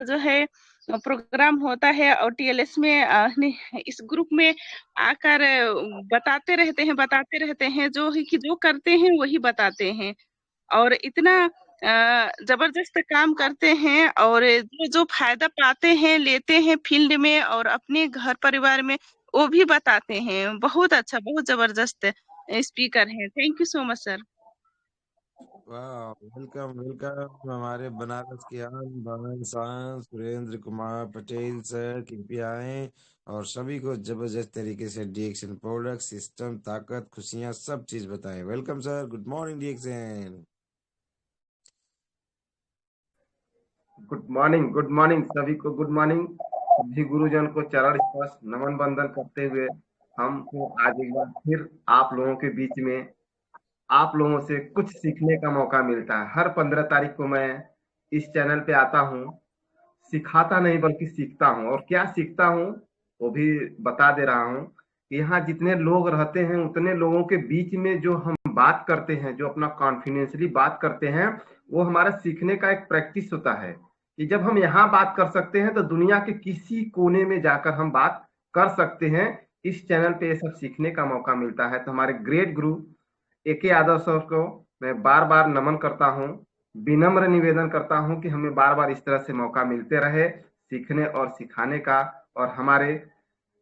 जो है प्रोग्राम होता है और टीएलएस में इस ग्रुप में आकर बताते रहते हैं जो ही कि जो करते हैं वही बताते हैं और इतना जबरदस्त काम करते हैं और जो फायदा पाते हैं लेते हैं फील्ड में और अपने घर परिवार में वो भी बताते हैं। बहुत अच्छा, बहुत जबरदस्त स्पीकर हैं। Thank you so much sir. वाह, वेलकम वेलकम हमारे बनारस के आन बान शान सुरेंद्र कुमार पटेल सर, कृपया आए और सभी को जबरदस्त तरीके से डीएक्शन प्रोडक्ट सिस्टम ताकत खुशियां सब चीज बताएं। Welcome sir, good morning D action. Good morning सभी को, गुड मॉर्निंग। सभी गुरुजन को चरण स्पर्श नमन बंदन करते हुए हमको आज एक बार फिर आप लोगों के बीच में आप लोगों से कुछ सीखने का मौका मिलता है। हर 15 तारीख को मैं इस चैनल पे आता हूँ, सिखाता नहीं बल्कि सीखता हूँ। और क्या सीखता हूँ वो भी बता दे रहा हूँ कि यहाँ जितने लोग रहते हैं उतने लोगों के बीच में जो हम बात करते हैं, जो अपना कॉन्फिडेंसली बात करते हैं, वो हमारा सीखने का एक प्रैक्टिस होता है कि जब हम यहाँ बात कर सकते हैं तो दुनिया के किसी कोने में जाकर हम बात कर सकते हैं। इस चैनल पे ये सब सीखने का मौका मिलता है। तो हमारे ग्रेट गुरु AK यादव सर को मैं बार बार नमन करता हूँ, विनम्र निवेदन करता हूँ कि हमें बार बार इस तरह से मौका मिलते रहे सीखने और सिखाने का। और हमारे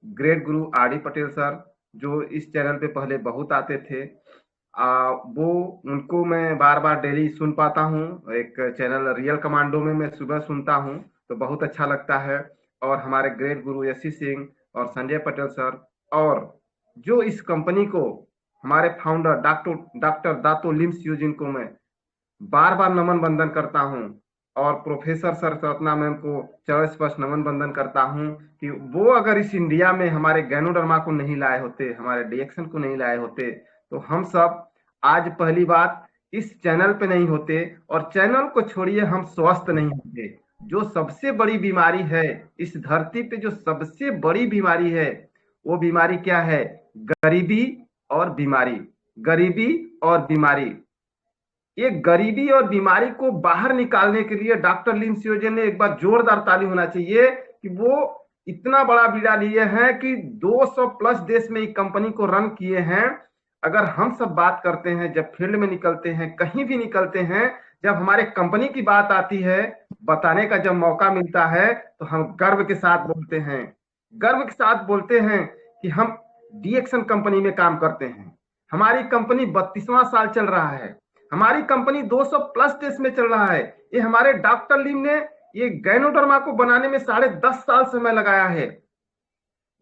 ग्रेट गुरु RD पटेल सर जो इस चैनल पे पहले बहुत आते थे, वो उनको मैं बार बार डेली सुन पाता हूँ। एक चैनल रियल कमांडो में मैं सुबह सुनता हूँ तो बहुत अच्छा लगता है। और हमारे ग्रेट गुरु यशी सिंह और संजय पटेल सर, और जो इस कंपनी को हमारे founder doctor Dato Lim Siow Jin को मैं बार बार नमन बंदन करता हूँ। और प्रोफेसर सर रत्ना मैम को चरण स्पर्श नमन बंदन करता हूँ कि वो अगर इस इंडिया में हमारे गैनोडर्मा को नहीं लाए होते, हमारे डीएक्शन को नहीं लाए होते, तो हम सब आज पहली बात इस चैनल पे नहीं होते। और चैनल को छोड़िए, हम स्वस्थ नहीं होते। जो सबसे बड़ी बीमारी है इस धरती पे, जो सबसे बड़ी बीमारी है, वो बीमारी क्या है? गरीबी और बीमारी। गरीबी और बीमारी। ये गरीबी और बीमारी को बाहर निकालने के लिए डॉक्टर लिम्स यूजिन ने एक बार जोरदार ताली होना चाहिए कि वो इतना बड़ा बीड़ा लिए हैं कि 200 प्लस देश में एक कंपनी को रन किए हैं। अगर हम सब बात करते हैं, जब फील्ड में निकलते हैं, कहीं भी निकलते हैं, जब हमारे कंपनी की बात आती है, बताने का जब मौका मिलता है, तो हम गर्व के साथ बोलते हैं, गर्व के साथ बोलते हैं कि हम डीएक्शन कंपनी में काम करते हैं। हमारी कंपनी 32वां साल चल रहा है। हमारी कंपनी 200 प्लस देश में चल रहा है। ये हमारे डॉक्टर लिम ने ये गैनोडर्मा को बनाने में 10.5 साल समय लगाया है।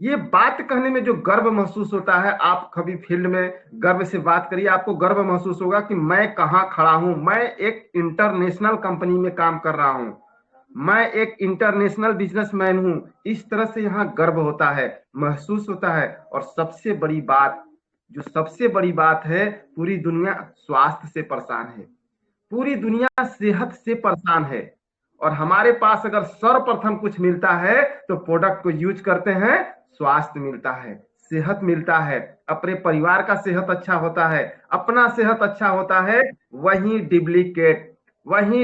ये बात कहने में जो गर्व महसूस होता है, आप कभी फील्ड में गर्व से बात करिए, आपको गर्व महसूस होगा कि मैं कहाँ खड़ा हूं। मैं एक इंटरनेशनल कंपनी में काम कर रहा हूं, मैं एक इंटरनेशनल बिजनेसमैन हूं। इस तरह से यहाँ गर्व होता है, महसूस होता है। और सबसे बड़ी बात, जो सबसे बड़ी बात है, पूरी दुनिया स्वास्थ्य से परेशान है, पूरी दुनिया सेहत से परेशान है। और हमारे पास अगर सर्वप्रथम कुछ मिलता है तो प्रोडक्ट को यूज करते हैं, स्वास्थ्य मिलता है, सेहत मिलता है, अपने परिवार का सेहत अच्छा होता है, अपना सेहत अच्छा होता है। वही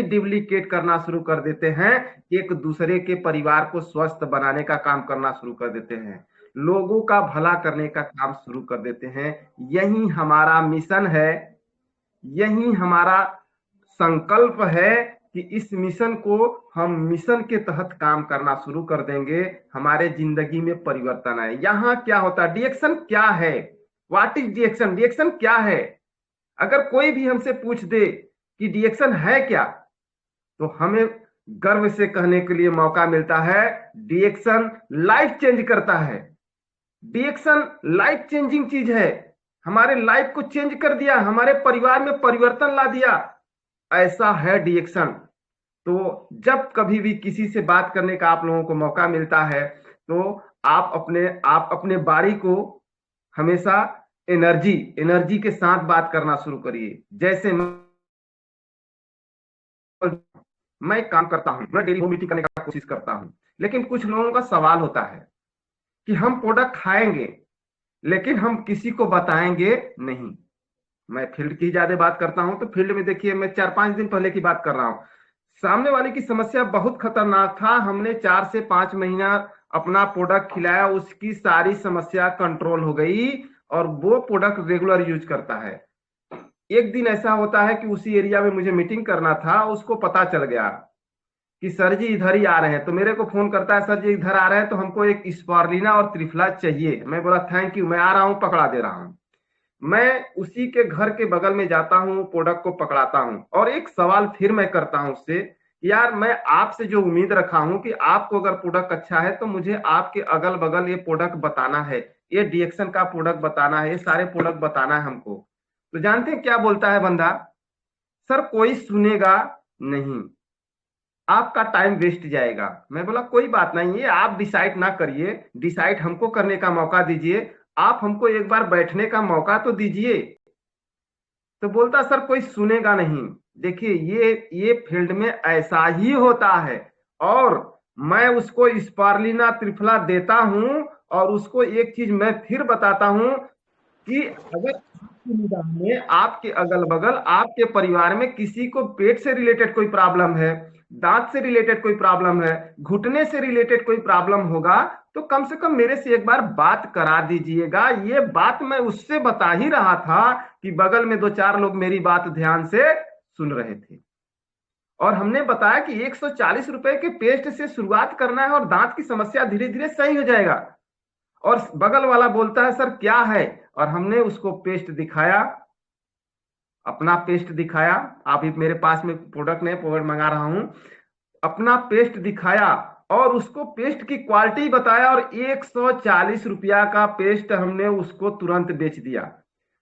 डुप्लीकेट करना शुरू कर देते हैं, एक दूसरे के परिवार को स्वस्थ बनाने का काम करना शुरू कर देते हैं, लोगों का भला करने का काम शुरू कर देते हैं। यही हमारा मिशन है, यही हमारा संकल्प है कि इस मिशन को हम मिशन के तहत काम करना शुरू कर देंगे। हमारे जिंदगी में परिवर्तन आए। यहाँ क्या होता है? डीएक्शन क्या है? What is डीएक्शन? डीएक्शन क्या है? अगर कोई भी हमसे पूछ दे कि डीएक्शन है क्या, तो हमें गर्व से कहने के लिए मौका मिलता है, डीएक्शन लाइफ चेंज करता है। डीएक्शन लाइफ चेंजिंग चीज है। हमारे लाइफ को चेंज कर दिया, हमारे परिवार में परिवर्तन ला दिया, ऐसा है डीएक्शन। तो जब कभी भी किसी से बात करने का आप लोगों को मौका मिलता है, तो आप अपने बारी को हमेशा एनर्जी के साथ बात करना शुरू करिए। जैसे मैं काम करता हूं, मैं डेली मीटिंग करने का कोशिश करता हूं, लेकिन कुछ लोगों का सवाल होता है कि हम प्रोडक्ट खाएंगे लेकिन हम किसी को बताएंगे नहीं। मैं फील्ड की ज्यादा बात करता हूं, तो फील्ड में देखिए, मैं 4-5 दिन पहले की बात कर रहा हूं, सामने वाले की समस्या बहुत खतरनाक था। हमने 4 से 5 महीना अपना प्रोडक्ट खिलाया, उसकी सारी समस्या कंट्रोल हो गई और वो प्रोडक्ट रेगुलर यूज करता है। एक दिन ऐसा होता है कि उसी एरिया में मुझे मीटिंग करना था, उसको पता चल गया कि सर जी इधर ही आ रहे हैं, तो मेरे को फोन करता है, सर जी इधर आ रहे हैं तो हमको एक स्पारुलिना और त्रिफला चाहिए। मैं बोला थैंक यू, मैं आ रहा हूँ, पकड़ा दे रहा हूँ। मैं उसी के घर के बगल में जाता हूँ, प्रोडक्ट को पकड़ाता हूँ और एक सवाल फिर मैं करता हूँ उससे, यार मैं आपसे जो उम्मीद रखा हूँ कि आपको अगर प्रोडक्ट अच्छा है तो मुझे आपके अगल बगल ये प्रोडक्ट बताना है, ये डीएक्शन का प्रोडक्ट बताना है, ये सारे प्रोडक्ट बताना है हमको। तो जानते हैं क्या बोलता है बंदा? सर कोई सुनेगा नहीं, आपका टाइम वेस्ट जाएगा। मैं बोला कोई बात नहीं है, आप डिसाइड ना करिए, डिसाइड हमको करने का मौका दीजिए, आप हमको एक बार बैठने का मौका तो दीजिए। तो बोलता सर कोई सुनेगा नहीं। देखिए ये फील्ड में ऐसा ही होता है। और मैं उसको स्पारुलिना त्रिफला देता हूं और उसको एक चीज मैं फिर बताता हूं कि अगर आपकी निगाह में आपके अगल बगल आपके परिवार में किसी को पेट से रिलेटेड कोई प्रॉब्लम है, दांत से रिलेटेड कोई प्रॉब्लम है, घुटने से रिलेटेड कोई प्रॉब्लम होगा, तो कम से कम मेरे से एक बार बात करा दीजिएगा। ये बात मैं उससे बता ही रहा था कि बगल में 2-4 लोग मेरी बात ध्यान से सुन रहे थे। और हमने बताया कि 140 रुपए के पेस्ट से शुरुआत करना है और दांत की समस्या धीरे धीरे सही हो जाएगा। और बगल वाला बोलता है सर क्या है, और हमने उसको पेस्ट दिखाया, अपना पेस्ट दिखाया। अभी मेरे पास में प्रोडक्ट नहीं, प्रोडक्ट मंगा रहा हूं, अपना पेस्ट दिखाया और उसको पेस्ट की क्वालिटी बताया और 140 रुपया का पेस्ट हमने उसको तुरंत बेच दिया।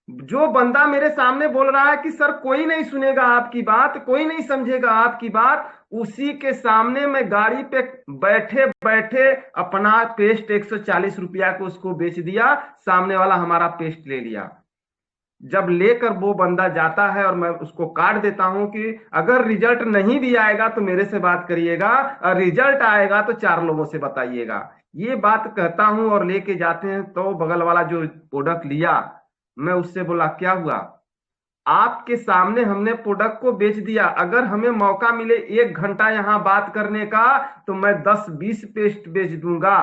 जो बंदा मेरे सामने बोल रहा है कि सर कोई नहीं सुनेगा आपकी बात, कोई नहीं समझेगा आपकी बात, उसी के सामने मैं गाड़ी पे बैठे बैठे अपना पेस्ट 140 रुपया को उसको बेच दिया। सामने वाला हमारा पेस्ट ले लिया। जब लेकर वो बंदा जाता है और मैं उसको काट देता हूं कि अगर रिजल्ट नहीं भी आएगा तो मेरे से बात करिएगा, और रिजल्ट आएगा तो 4 लोगों से बताइएगा। ये बात कहता हूं और लेके जाते हैं तो बगल वाला जो प्रोडक्ट लिया, मैं उससे बोला क्या हुआ? आपके सामने हमने प्रोडक्ट को बेच दिया, अगर हमें मौका मिले 1 घंटा यहां बात करने का तो मैं 10-20 पेस्ट बेच दूंगा,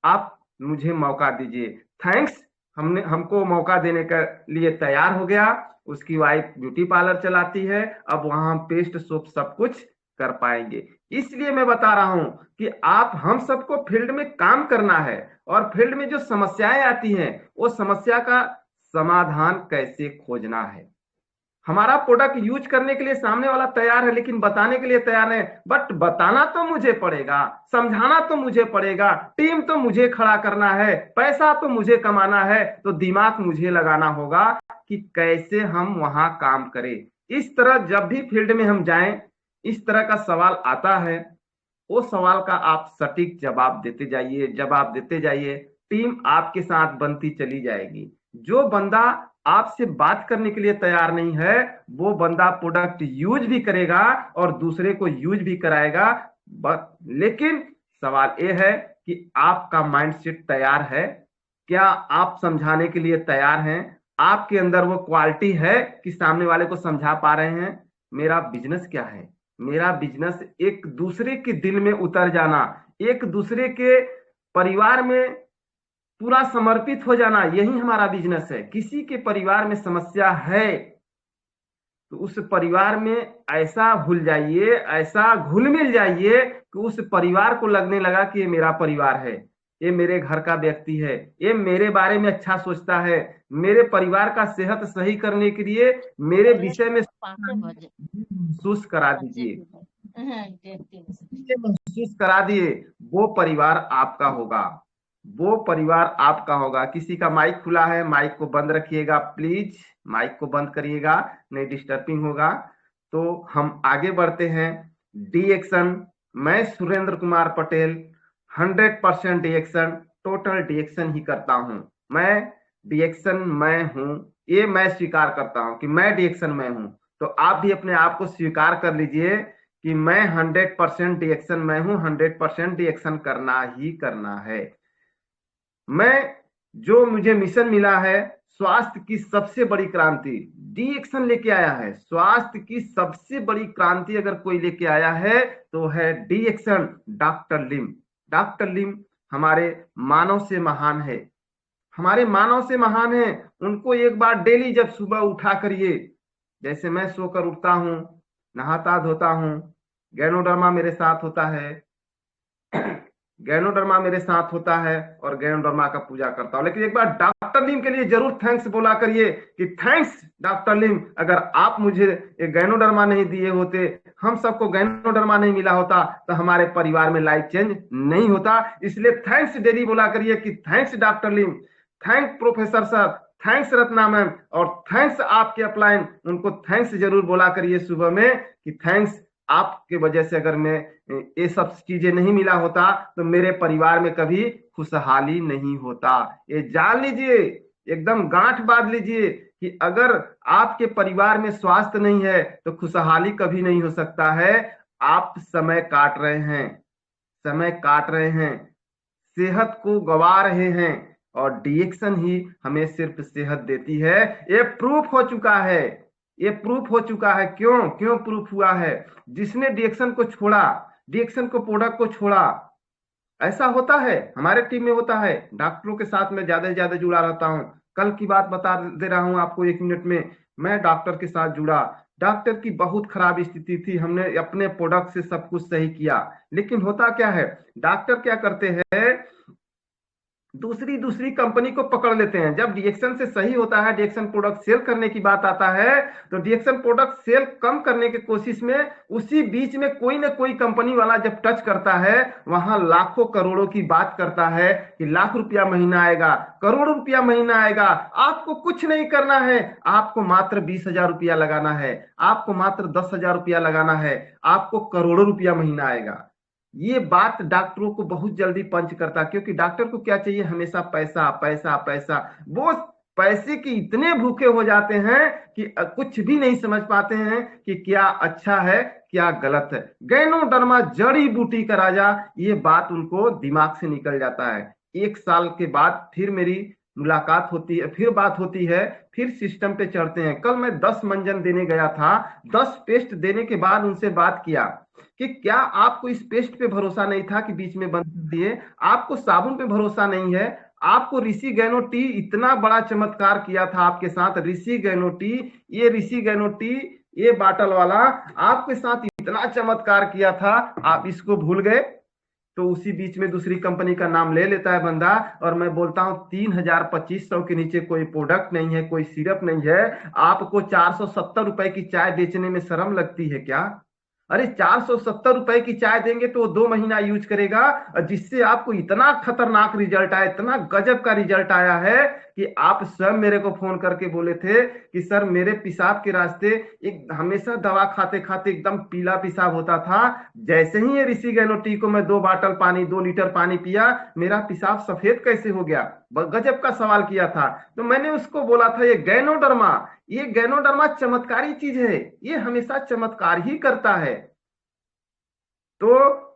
आप मुझे मौका दीजिए। थैंक्स, हमको मौका देने के लिए तैयार हो गया। उसकी वाइफ ब्यूटी पार्लर चलाती है, अब वहां हम पेस्ट सोप सब कुछ कर पाएंगे। इसलिए मैं बता रहा हूं कि आप हम सबको फील्ड में काम करना है और फील्ड में जो समस्याएं आती हैं वो समस्या का समाधान कैसे खोजना है। हमारा प्रोडक्ट यूज करने के लिए सामने वाला तैयार है लेकिन बताने के लिए तैयार नहीं, बट बताना तो मुझे पड़ेगा, समझाना तो मुझे पड़ेगा, टीम तो मुझे खड़ा करना है, पैसा तो मुझे कमाना है, तो दिमाग मुझे लगाना होगा कि कैसे हम वहां काम करें। इस तरह जब भी फील्ड में हम जाएं, इस तरह का सवाल आता है, वो सवाल का आप सटीक जवाब देते जाइए, जवाब देते जाइए, टीम आपके साथ बनती चली जाएगी। जो बंदा आपसे बात करने के लिए तैयार नहीं है वो बंदा प्रोडक्ट यूज भी करेगा और दूसरे को यूज भी कराएगा। लेकिन सवाल ये है कि आपका माइंडसेट तैयार है क्या? आप समझाने के लिए तैयार हैं? आपके अंदर वो क्वालिटी है कि सामने वाले को समझा पा रहे हैं? मेरा बिजनेस क्या है? मेरा बिजनेस एक दूसरे के दिल में उतर जाना, एक दूसरे के परिवार में पूरा समर्पित हो जाना, यही हमारा बिजनेस है। किसी के परिवार में समस्या है तो उस परिवार में ऐसा घुल जाइए, ऐसा घुल मिल जाइए कि उस परिवार को लगने लगा कि ये मेरा परिवार है, ये मेरे घर का व्यक्ति है, ये मेरे बारे में अच्छा सोचता है, मेरे परिवार का सेहत सही करने के लिए मेरे विषय में महसूस करा दीजिए, महसूस करा दिए, वो परिवार आपका होगा, वो परिवार आपका होगा। किसी का माइक खुला है, माइक को बंद रखिएगा प्लीज, माइक को बंद करिएगा, नहीं डिस्टर्बिंग होगा। तो हम आगे बढ़ते हैं। डी एक्शन, मैं Surendra Kumar Patel 100% D action, total D action ही करता हूं। मैं डी एक्शन मैं हूं, ये मैं स्वीकार करता हूं कि मैं डी एक्शन मैं हूं। तो आप भी अपने आप को स्वीकार कर लीजिए कि मैं 100% डी एक्शन मैं हूं, 100% डी एक्शन करना ही करना है। मैं जो मुझे मिशन मिला है स्वास्थ्य की सबसे बड़ी क्रांति डी-एक्शन लेके आया है। स्वास्थ्य की सबसे बड़ी क्रांति अगर कोई लेके आया है तो है डी-एक्शन, डॉक्टर लिम। डॉक्टर लिम हमारे मानव से महान है, हमारे मानव से महान है। उनको एक बार डेली जब सुबह उठा करिए, जैसे मैं सोकर उठता हूँ, नहाता धोता हूँ, गैनोडर्मा मेरे साथ होता है, गैनोडर्मा मेरे साथ होता है और गैनोडर्मा का पूजा करता हूं। लेकिन एक बार डॉक्टर लिम के लिए जरूर थैंक्स बोला करिए कि थैंक्स डॉक्टर लिम, अगर आप मुझे ये गैनोडर्मा नहीं दिए होते, हम सबको गैनोडर्मा नहीं मिला होता, तो हमारे परिवार में लाइफ चेंज नहीं होता। इसलिए थैंक्स डेली बोला करिए कि thanks doctor Lim, thank professor sir, thanks Ratna ma'am और थैंक्स आपके अपलाइन, उनको थैंक्स जरूर बोला करिए सुबह में कि थैंक्स, आपके वजह से अगर मैं ये सब चीजें नहीं मिला होता तो मेरे परिवार में कभी खुशहाली नहीं होता। ये जान लीजिए, एकदम गांठ बांध लीजिए कि अगर आपके परिवार में स्वास्थ्य नहीं है तो खुशहाली कभी नहीं हो सकता है। आप समय काट रहे हैं, समय काट रहे हैं, सेहत को गवा रहे हैं और डी-एक्शन ही हमें सिर्फ सेहत देती है। ये प्रूफ हो चुका है, ये प्रूफ हो चुका है। क्यों क्यों प्रूफ हुआ है? जिसने डी-एक्शन को छोड़ा, डी-एक्शन को प्रोडक्ट को छोड़ा, ऐसा होता है, हमारे टीम में होता है। डॉक्टरों के साथ मैं ज्यादा से ज्यादा जुड़ा रहता हूँ। कल की बात बता दे रहा हूँ आपको 1 मिनट में। मैं डॉक्टर के साथ जुड़ा, डॉक्टर की बहुत खराब स्थिति थी, हमने अपने प्रोडक्ट से सब कुछ सही किया। लेकिन होता क्या है, डॉक्टर क्या करते हैं, दूसरी कंपनी को पकड़ लेते हैं। जब डी-एक्शन से सही होता है, डी-एक्शन प्रोडक्ट सेल करने की बात आता है, तो डी-एक्शन प्रोडक्ट सेल कम करने की कोशिश में उसी बीच में कोई ना कोई कंपनी वाला जब टच करता है, वहां लाखों करोड़ों की बात करता है कि लाख रुपया महीना आएगा, करोड़ रुपया महीना आएगा। आपको कुछ नहीं करना है, आपको मात्र 20,000 रुपया लगाना है, आपको मात्र 10,000 रुपया लगाना है, आपको करोड़ों रुपया महीना आएगा। ये बात डॉक्टरों को बहुत जल्दी पंच करता, क्योंकि डॉक्टर को क्या चाहिए, हमेशा पैसा पैसा पैसा। वो पैसे के इतने भूखे हो जाते हैं कि कुछ भी नहीं समझ पाते हैं कि क्या अच्छा है क्या गलत है। गैनोडर्मा जड़ी बूटी का राजा, ये बात उनको दिमाग से निकल जाता है। 1 साल के बाद फिर मेरी मुलाकात होती है, फिर बात होती है, फिर सिस्टम पे चढ़ते हैं। कल मैं 10 मंजन देने गया था, 10 पेस्ट देने के बाद उनसे बात किया कि क्या आपको इस पेस्ट पे भरोसा नहीं था कि बीच में बंद कर दिए, आपको साबुन पे भरोसा नहीं है, आपको ऋषि गैनो टी इतना बड़ा चमत्कार किया था आपके साथ, ऋषि गैनो टी, ये ऋषि गैनो टी, ये बाटल वाला आपके साथ इतना चमत्कार किया था, आप इसको भूल गए। तो उसी बीच में दूसरी कंपनी का नाम ले लेता है बंदा, और मैं बोलता हूं 3,000-2,500 के नीचे कोई प्रोडक्ट नहीं है, कोई सिरप नहीं है। आपको 470 रुपए की चाय बेचने में शर्म लगती है क्या? अरे 470 रुपए की चाय देंगे तो 2 महीना यूज करेगा, जिससे आपको इतना खतरनाक रिजल्ट आया, इतना गजब का रिजल्ट आया है कि आप स्वयं मेरे को फोन करके बोले थे कि सर मेरे पेशाब के रास्ते एक हमेशा दवा खाते खाते एकदम पीला पेशाब होता था, जैसे ही ये ऋषि गैनो टी को मैं 2 बाटल पानी 2 लीटर पानी पिया, मेरा पेशाब सफेद कैसे हो गया। गजब का सवाल किया था। तो मैंने उसको बोला था ये गैनोडर्मा चमत्कारी चीज है, ये हमेशा चमत्कार ही करता है। तो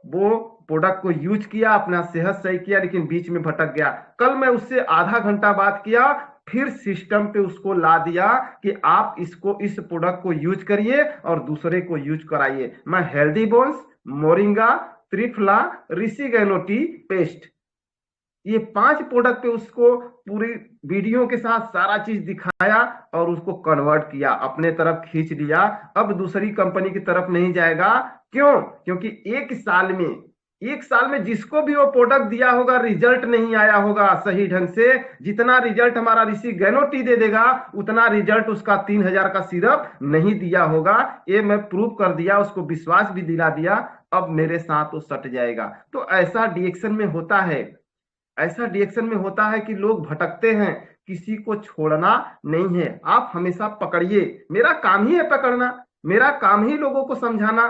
वो प्रोडक्ट को यूज किया, अपना सेहत सही किया, लेकिन बीच में भटक गया। कल मैं उससे आधा घंटा बात किया, फिर सिस्टम पे उसको ला दिया कि आप इसको, इस प्रोडक्ट को यूज करिए और दूसरे को यूज कराइए। मैं हेल्दी बोन्स, मोरिंगा, त्रिफला, ऋषि गैनो टी पेस्ट, ये 5 प्रोडक्ट पे उसको पूरी वीडियो के साथ सारा चीज दिखाया और उसको कन्वर्ट किया, अपने तरफ खींच लिया। अब दूसरी कंपनी की तरफ नहीं जाएगा। क्यों? क्योंकि 1 साल में जिसको भी वो प्रोडक्ट दिया होगा, रिजल्ट नहीं आया होगा सही ढंग से। जितना रिजल्ट हमारा ऋषि गैनो टी दे देगा, उतना रिजल्ट उसका 3,000 का सिरप नहीं दिया होगा। ये मैं प्रूव कर दिया, उसको विश्वास भी दिला दिया। अब मेरे साथ वो सट जाएगा। तो ऐसा डी-एक्शन में होता है, ऐसा डी-एक्शन में होता है कि लोग भटकते हैं, किसी को छोड़ना नहीं है, आप हमेशा पकड़िए। मेरा काम ही है पकड़ना, मेरा काम ही लोगों को समझाना।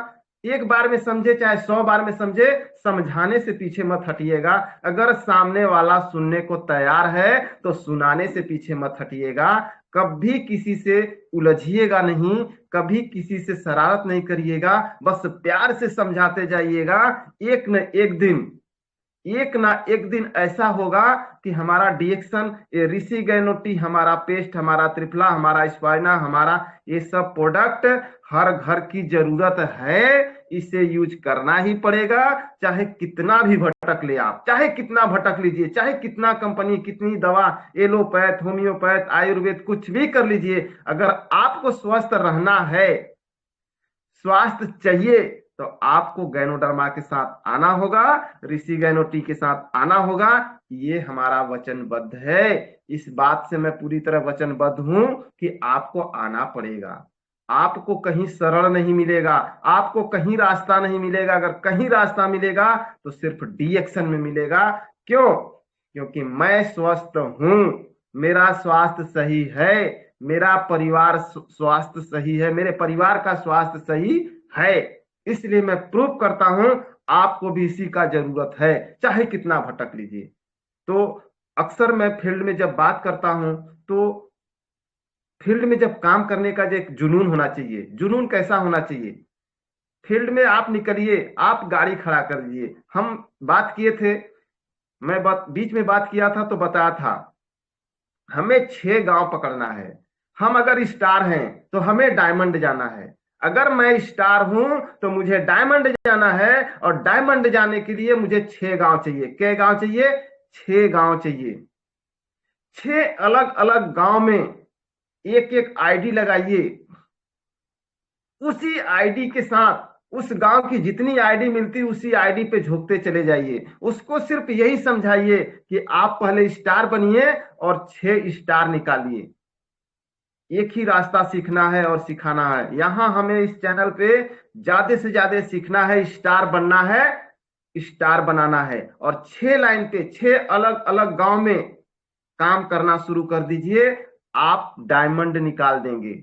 1 बार में समझे चाहे 100 बार में समझे, समझाने से पीछे मत हटिएगा। अगर सामने वाला सुनने को तैयार है तो सुनाने से पीछे मत हटिएगा। कभी किसी से उलझिएगा नहीं, कभी किसी से शरारत नहीं करिएगा, बस प्यार से समझाते जाइएगा। एक न एक दिन एक ना एक दिन ऐसा होगा कि हमारा डिएक्शन, ये ऋषि गैनोटी, हमारा पेस्ट, हमारा त्रिफला, हमारा स्पाइना, हमारा ये सब प्रोडक्ट हर घर की जरूरत है, इसे यूज करना ही पड़ेगा। चाहे कितना भी भटक ले आप, चाहे कितना भटक लीजिए, चाहे कितना कंपनी, कितनी दवा, एलोपैथ, होम्योपैथ, आयुर्वेद, कुछ भी कर लीजिए, अगर आपको स्वस्थ रहना है, स्वास्थ्य चाहिए, तो आपको गैनोडर्मा के साथ आना होगा, ऋषि गैनोटी के साथ आना होगा। ये हमारा वचनबद्ध है। इस बात से मैं पूरी तरह वचनबद्ध हूं कि आपको आना पड़ेगा। आपको कहीं सरल नहीं मिलेगा, आपको कहीं रास्ता नहीं मिलेगा। अगर कहीं रास्ता मिलेगा तो सिर्फ डिएक्शन में मिलेगा। क्यों? क्योंकि मैं स्वस्थ हूं, मेरा स्वास्थ्य सही है, मेरा परिवार स्वास्थ्य सही है, मेरे परिवार का स्वास्थ्य सही है। इसलिए मैं प्रूव करता हूं आपको भी इसी का जरूरत है, चाहे कितना भटक लीजिए। तो अक्सर मैं फील्ड में जब बात करता हूं, तो फील्ड में जब काम करने का जो एक जुनून होना चाहिए, जुनून कैसा होना चाहिए? फील्ड में आप निकलिए, आप गाड़ी खड़ा कर लीजिए। हम बात किए थे, मैं बीच में बात किया था तो बताया था, हमें 6 गांव पकड़ना है। हम अगर स्टार हैं तो हमें डायमंड जाना है। अगर मैं स्टार हूं तो मुझे डायमंड जाना है, और डायमंड जाने के लिए मुझे 6 गांव चाहिए। क्या गांव चाहिए? 6 गांव चाहिए। 6 अलग अलग गांव में एक एक आईडी लगाइए। उसी आईडी के साथ उस गांव की जितनी आईडी मिलती, उसी आईडी पे झोंकते चले जाइए। उसको सिर्फ यही समझाइए कि आप पहले स्टार बनिए और 6 स्टार निकालिए। एक ही रास्ता सीखना है और सिखाना है। यहां हमें इस चैनल पे ज्यादा से ज्यादा सीखना है, स्टार बनना है, स्टार बनाना है। और 6 लाइन पे 6 अलग अलग गांव में काम करना शुरू कर दीजिए, आप डायमंड निकाल देंगे।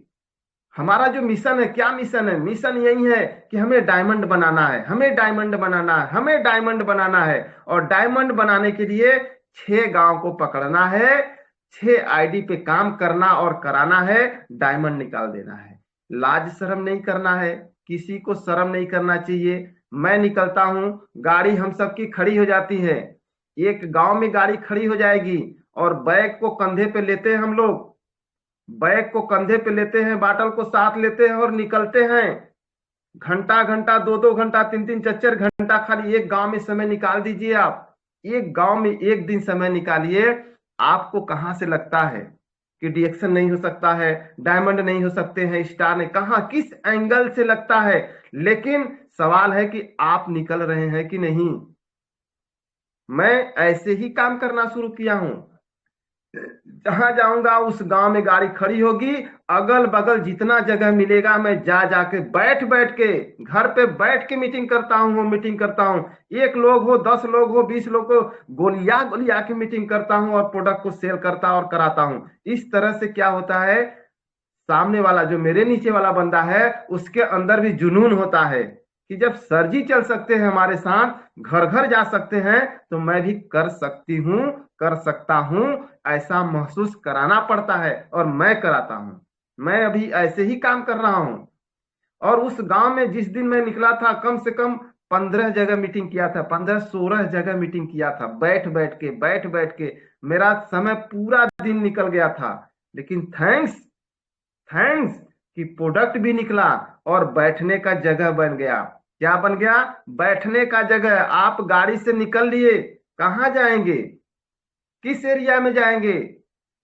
हमारा जो मिशन है, क्या मिशन है? मिशन यही है कि हमें डायमंड बनाना है, हमें डायमंड बनाना है, हमें डायमंड बनाना है। और डायमंड बनाने के लिए 6 गांव को पकड़ना है, 6 आईडी पे काम करना और कराना है, डायमंड निकाल देना है। लाज शर्म नहीं करना है, किसी को शर्म नहीं करना चाहिए। मैं निकलता हूं, गाड़ी हम सबकी खड़ी हो जाती है, एक गांव में गाड़ी खड़ी हो जाएगी, और बैग को कंधे पे लेते हैं हम लोग, बैग को कंधे पे लेते हैं, बाटल को साथ लेते हैं और निकलते हैं। घंटा घंटा, 2-2 घंटा, 3-3, 4-4 घंटा खाली एक गांव में समय निकाल दीजिए। आप एक गांव में एक दिन समय निकालिए। आपको कहां से लगता है कि डिएक्शन नहीं हो सकता है, डायमंड नहीं हो सकते हैं, स्टार नहीं, कहां, किस एंगल से लगता है? लेकिन सवाल है कि आप निकल रहे हैं कि नहीं। मैं ऐसे ही काम करना शुरू किया हूं। जहां जाऊंगा उस गांव में गाड़ी खड़ी होगी, अगल बगल जितना जगह मिलेगा मैं जा जाके बैठ बैठ के, घर पे बैठ के मीटिंग करता हूँ, मीटिंग करता हूँ। 1 लोग हो, 10 लोग हो, 20 लोग हो, गोलिया गोलिया की मीटिंग करता हूँ और प्रोडक्ट को सेल करता और कराता हूँ। इस तरह से क्या होता है, सामने वाला जो मेरे नीचे वाला बंदा है, उसके अंदर भी जुनून होता है कि जब सर जी चल सकते हैं हमारे साथ, घर घर जा सकते हैं, तो मैं भी कर सकती हूँ, कर सकता हूँ। ऐसा महसूस कराना पड़ता है और मैं कराता हूँ। मैं अभी ऐसे ही काम कर रहा हूँ। और उस गांव में जिस दिन मैं निकला था, कम से कम 15 जगह मीटिंग किया था, 15-16 जगह मीटिंग किया था, बैठ बैठ के, बैठ बैठ के। मेरा समय पूरा दिन निकल गया था। लेकिन थैंक्स थैंक्स कि प्रोडक्ट भी निकला और बैठने का जगह बन गया। क्या बन गया? बैठने का जगह। आप गाड़ी से निकल लिए, कहां जाएंगे, किस एरिया में जाएंगे?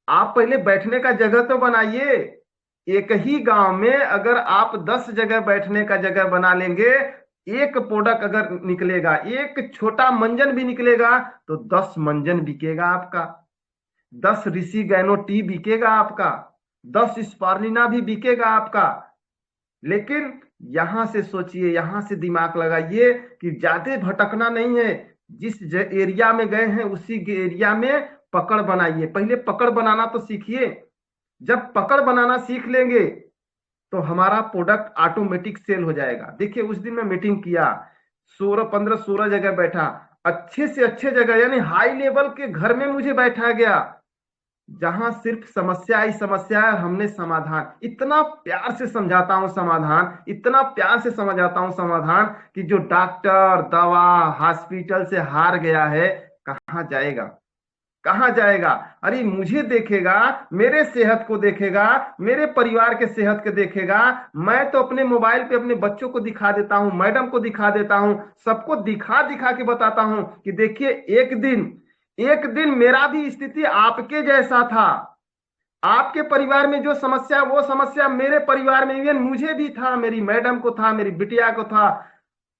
आप पहले बैठने का जगह तो बनाइए। एक ही गांव में अगर आप 10 जगह बैठने का जगह बना लेंगे, एक प्रोडक्ट अगर निकलेगा, एक छोटा मंजन भी निकलेगा, तो 10 मंजन बिकेगा आपका, 10 ऋषि गैनो टी बिकेगा आपका, 10 स्पार्लिना भी बिकेगा आपका। लेकिन यहां से सोचिए, यहां से दिमाग लगाइए कि ज्यादा भटकना नहीं है। जिस एरिया में गए हैं उसी एरिया में पकड़ बनाइए। पहले पकड़ बनाना तो सीखिए। जब पकड़ बनाना सीख लेंगे तो हमारा प्रोडक्ट ऑटोमेटिक सेल हो जाएगा। देखिए, उस दिन मैं मीटिंग किया, 15-16 जगह बैठा, अच्छे से अच्छे जगह, यानी हाई लेवल के घर में मुझे बैठा गया। जहां सिर्फ समस्या ही समस्या है, हमने समाधान इतना प्यार से समझाता हूं, समाधान इतना प्यार से समझाता हूं समाधान, कि जो डॉक्टर दवा हॉस्पिटल से हार गया है, कहां जाएगा, कहां जाएगा? अरे मुझे देखेगा, मेरे सेहत को देखेगा, मेरे परिवार के सेहत को देखेगा। मैं तो अपने मोबाइल पे अपने बच्चों को दिखा देता हूं, मैडम को दिखा देता हूं, सबको दिखा दिखा के बताता हूं कि देखिए एक दिन मेरा भी स्थिति आपके जैसा था। आपके परिवार में जो समस्या, वो समस्या मेरे परिवार में इवन मुझे भी था, मेरी मैडम को था, मेरी बिटिया को था।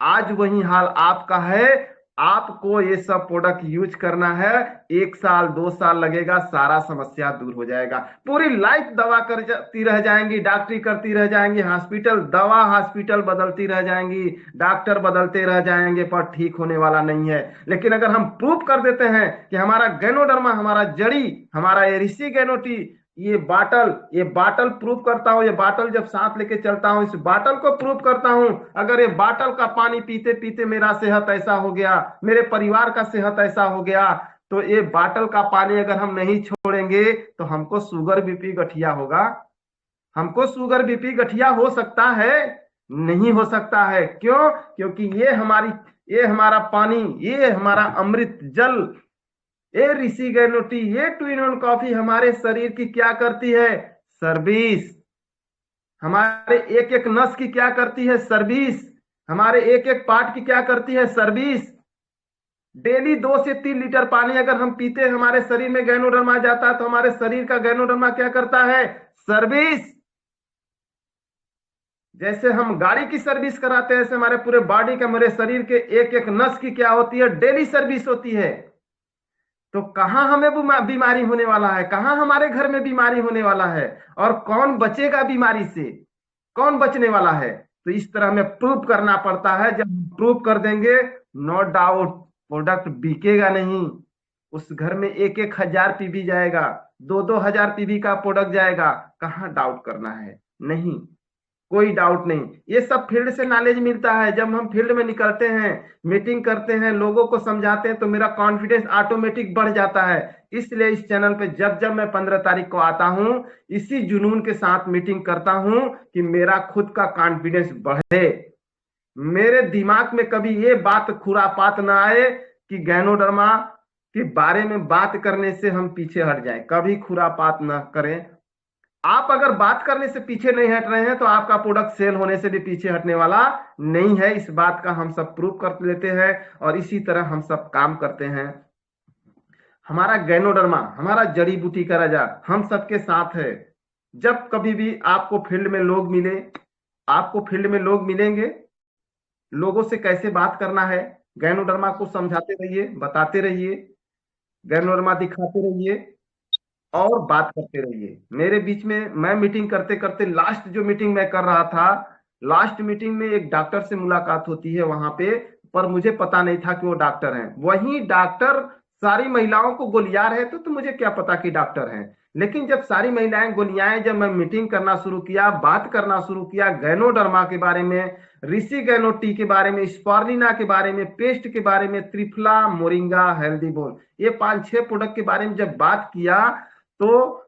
आज वही हाल आपका है। आपको ये सब प्रोडक्ट यूज करना है, 1 साल 2 साल लगेगा, सारा समस्या दूर हो जाएगा। पूरी लाइफ दवा करती रह जाएंगी, डॉक्टरी करती रह जाएंगी, हॉस्पिटल दवा हॉस्पिटल बदलती रह जाएंगी, डॉक्टर बदलते रह जाएंगे, पर ठीक होने वाला नहीं है। लेकिन अगर हम प्रूफ कर देते हैं कि हमारा गैनोडर्मा, हमारा जड़ी, हमारा एरिसी गैनोटी, ये बाटल प्रूफ करता हूं, ये बाटल जब साथ लेके चलता हूं, इस बाटल को प्रूफ करता हूं। अगर ये बाटल का पानी पीते पीते मेरा सेहत ऐसा हो गया, मेरे परिवार का सेहत ऐसा हो गया, तो ये बाटल का पानी अगर हम नहीं छोड़ेंगे तो हमको शुगर बीपी गठिया होगा। हमको शुगर बीपी गठिया हो सकता है? नहीं हो सकता है। क्यों? क्योंकि ये हमारा पानी, ये हमारा अमृत जल, ये ऋषि गैनोटी, ये टू इन वन कॉफी हमारे शरीर की क्या करती है? सर्विस। हमारे एक एक नस की क्या करती है? सर्विस। हमारे एक एक पार्ट की क्या करती है? सर्विस। डेली 2 से 3 लीटर पानी अगर हम पीते हैं, हमारे शरीर में गैनोडर्मा जाता है, तो हमारे शरीर का गैनोडर्मा क्या करता है? सर्विस। जैसे हम गाड़ी की सर्विस कराते हैं, ऐसे हमारे पूरे बॉडी का, मेरे शरीर के एक एक नस की क्या होती है? डेली सर्विस होती है। तो कहां हमें बीमारी होने वाला है? कहां हमारे घर में बीमारी होने वाला है? और कौन बचेगा बीमारी से? कौन बचने वाला है? तो इस तरह हमें प्रूव करना पड़ता है। जब प्रूव कर देंगे, नो डाउट प्रोडक्ट बिकेगा नहीं। उस घर में 1,000 पीवी जाएगा, 2,000 पीवी का प्रोडक्ट जाएगा। कहां डाउट करना है? नहीं, कोई डाउट नहीं। ये सब फील्ड से नॉलेज मिलता है। जब हम फील्ड में निकलते हैं, मीटिंग करते हैं, लोगों को समझाते हैं, तो मेरा कॉन्फिडेंस ऑटोमेटिक बढ़ जाता है। इसलिए इस चैनल पे जब जब मैं 15 तारीख को आता हूं, इसी जुनून के साथ मीटिंग करता हूं कि मेरा खुद का कॉन्फिडेंस बढ़े। मेरे दिमाग में कभी ये बात खुरापात ना आए कि गैनोडर्मा के बारे में बात करने से हम पीछे हट जाएं। कभी खुरापात ना करें। आप अगर बात करने से पीछे नहीं हट रहे हैं, तो आपका प्रोडक्ट सेल होने से भी पीछे हटने वाला नहीं है। इस बात का हम सब प्रूव कर लेते हैं, और इसी तरह हम सब काम करते हैं। हमारा गैनोडर्मा, हमारा जड़ी बूटी का राजा, हम सबके साथ है। जब कभी भी आपको फील्ड में लोग मिले, आपको फील्ड में लोग मिलेंगे, लोगों से कैसे बात करना है, गैनोडर्मा को समझाते रहिए, बताते रहिए, गैनोडर्मा दिखाते रहिए और बात करते रहिए। मेरे बीच में मैं मीटिंग करते करते, लास्ट जो मीटिंग मैं कर रहा था, लास्ट मीटिंग में एक डॉक्टर से मुलाकात होती है वहां पे, पर मुझे पता नहीं था कि वो डॉक्टर हैं। वही डॉक्टर सारी महिलाओं को गोलिया रहे थे, तो मुझे क्या पता कि डॉक्टर हैं। लेकिन जब सारी महिलाएं गोलियाएं, जब मैं मीटिंग करना शुरू किया, बात करना शुरू किया गैनोडर्मा के बारे में, ऋषि गैनोटी के बारे में, स्पारुलिना के बारे में, पेस्ट के बारे में, त्रिफला, मोरिंगा, हेल्दी बोन, ये 5-6 प्रोडक्ट के बारे में जब बात किया, तो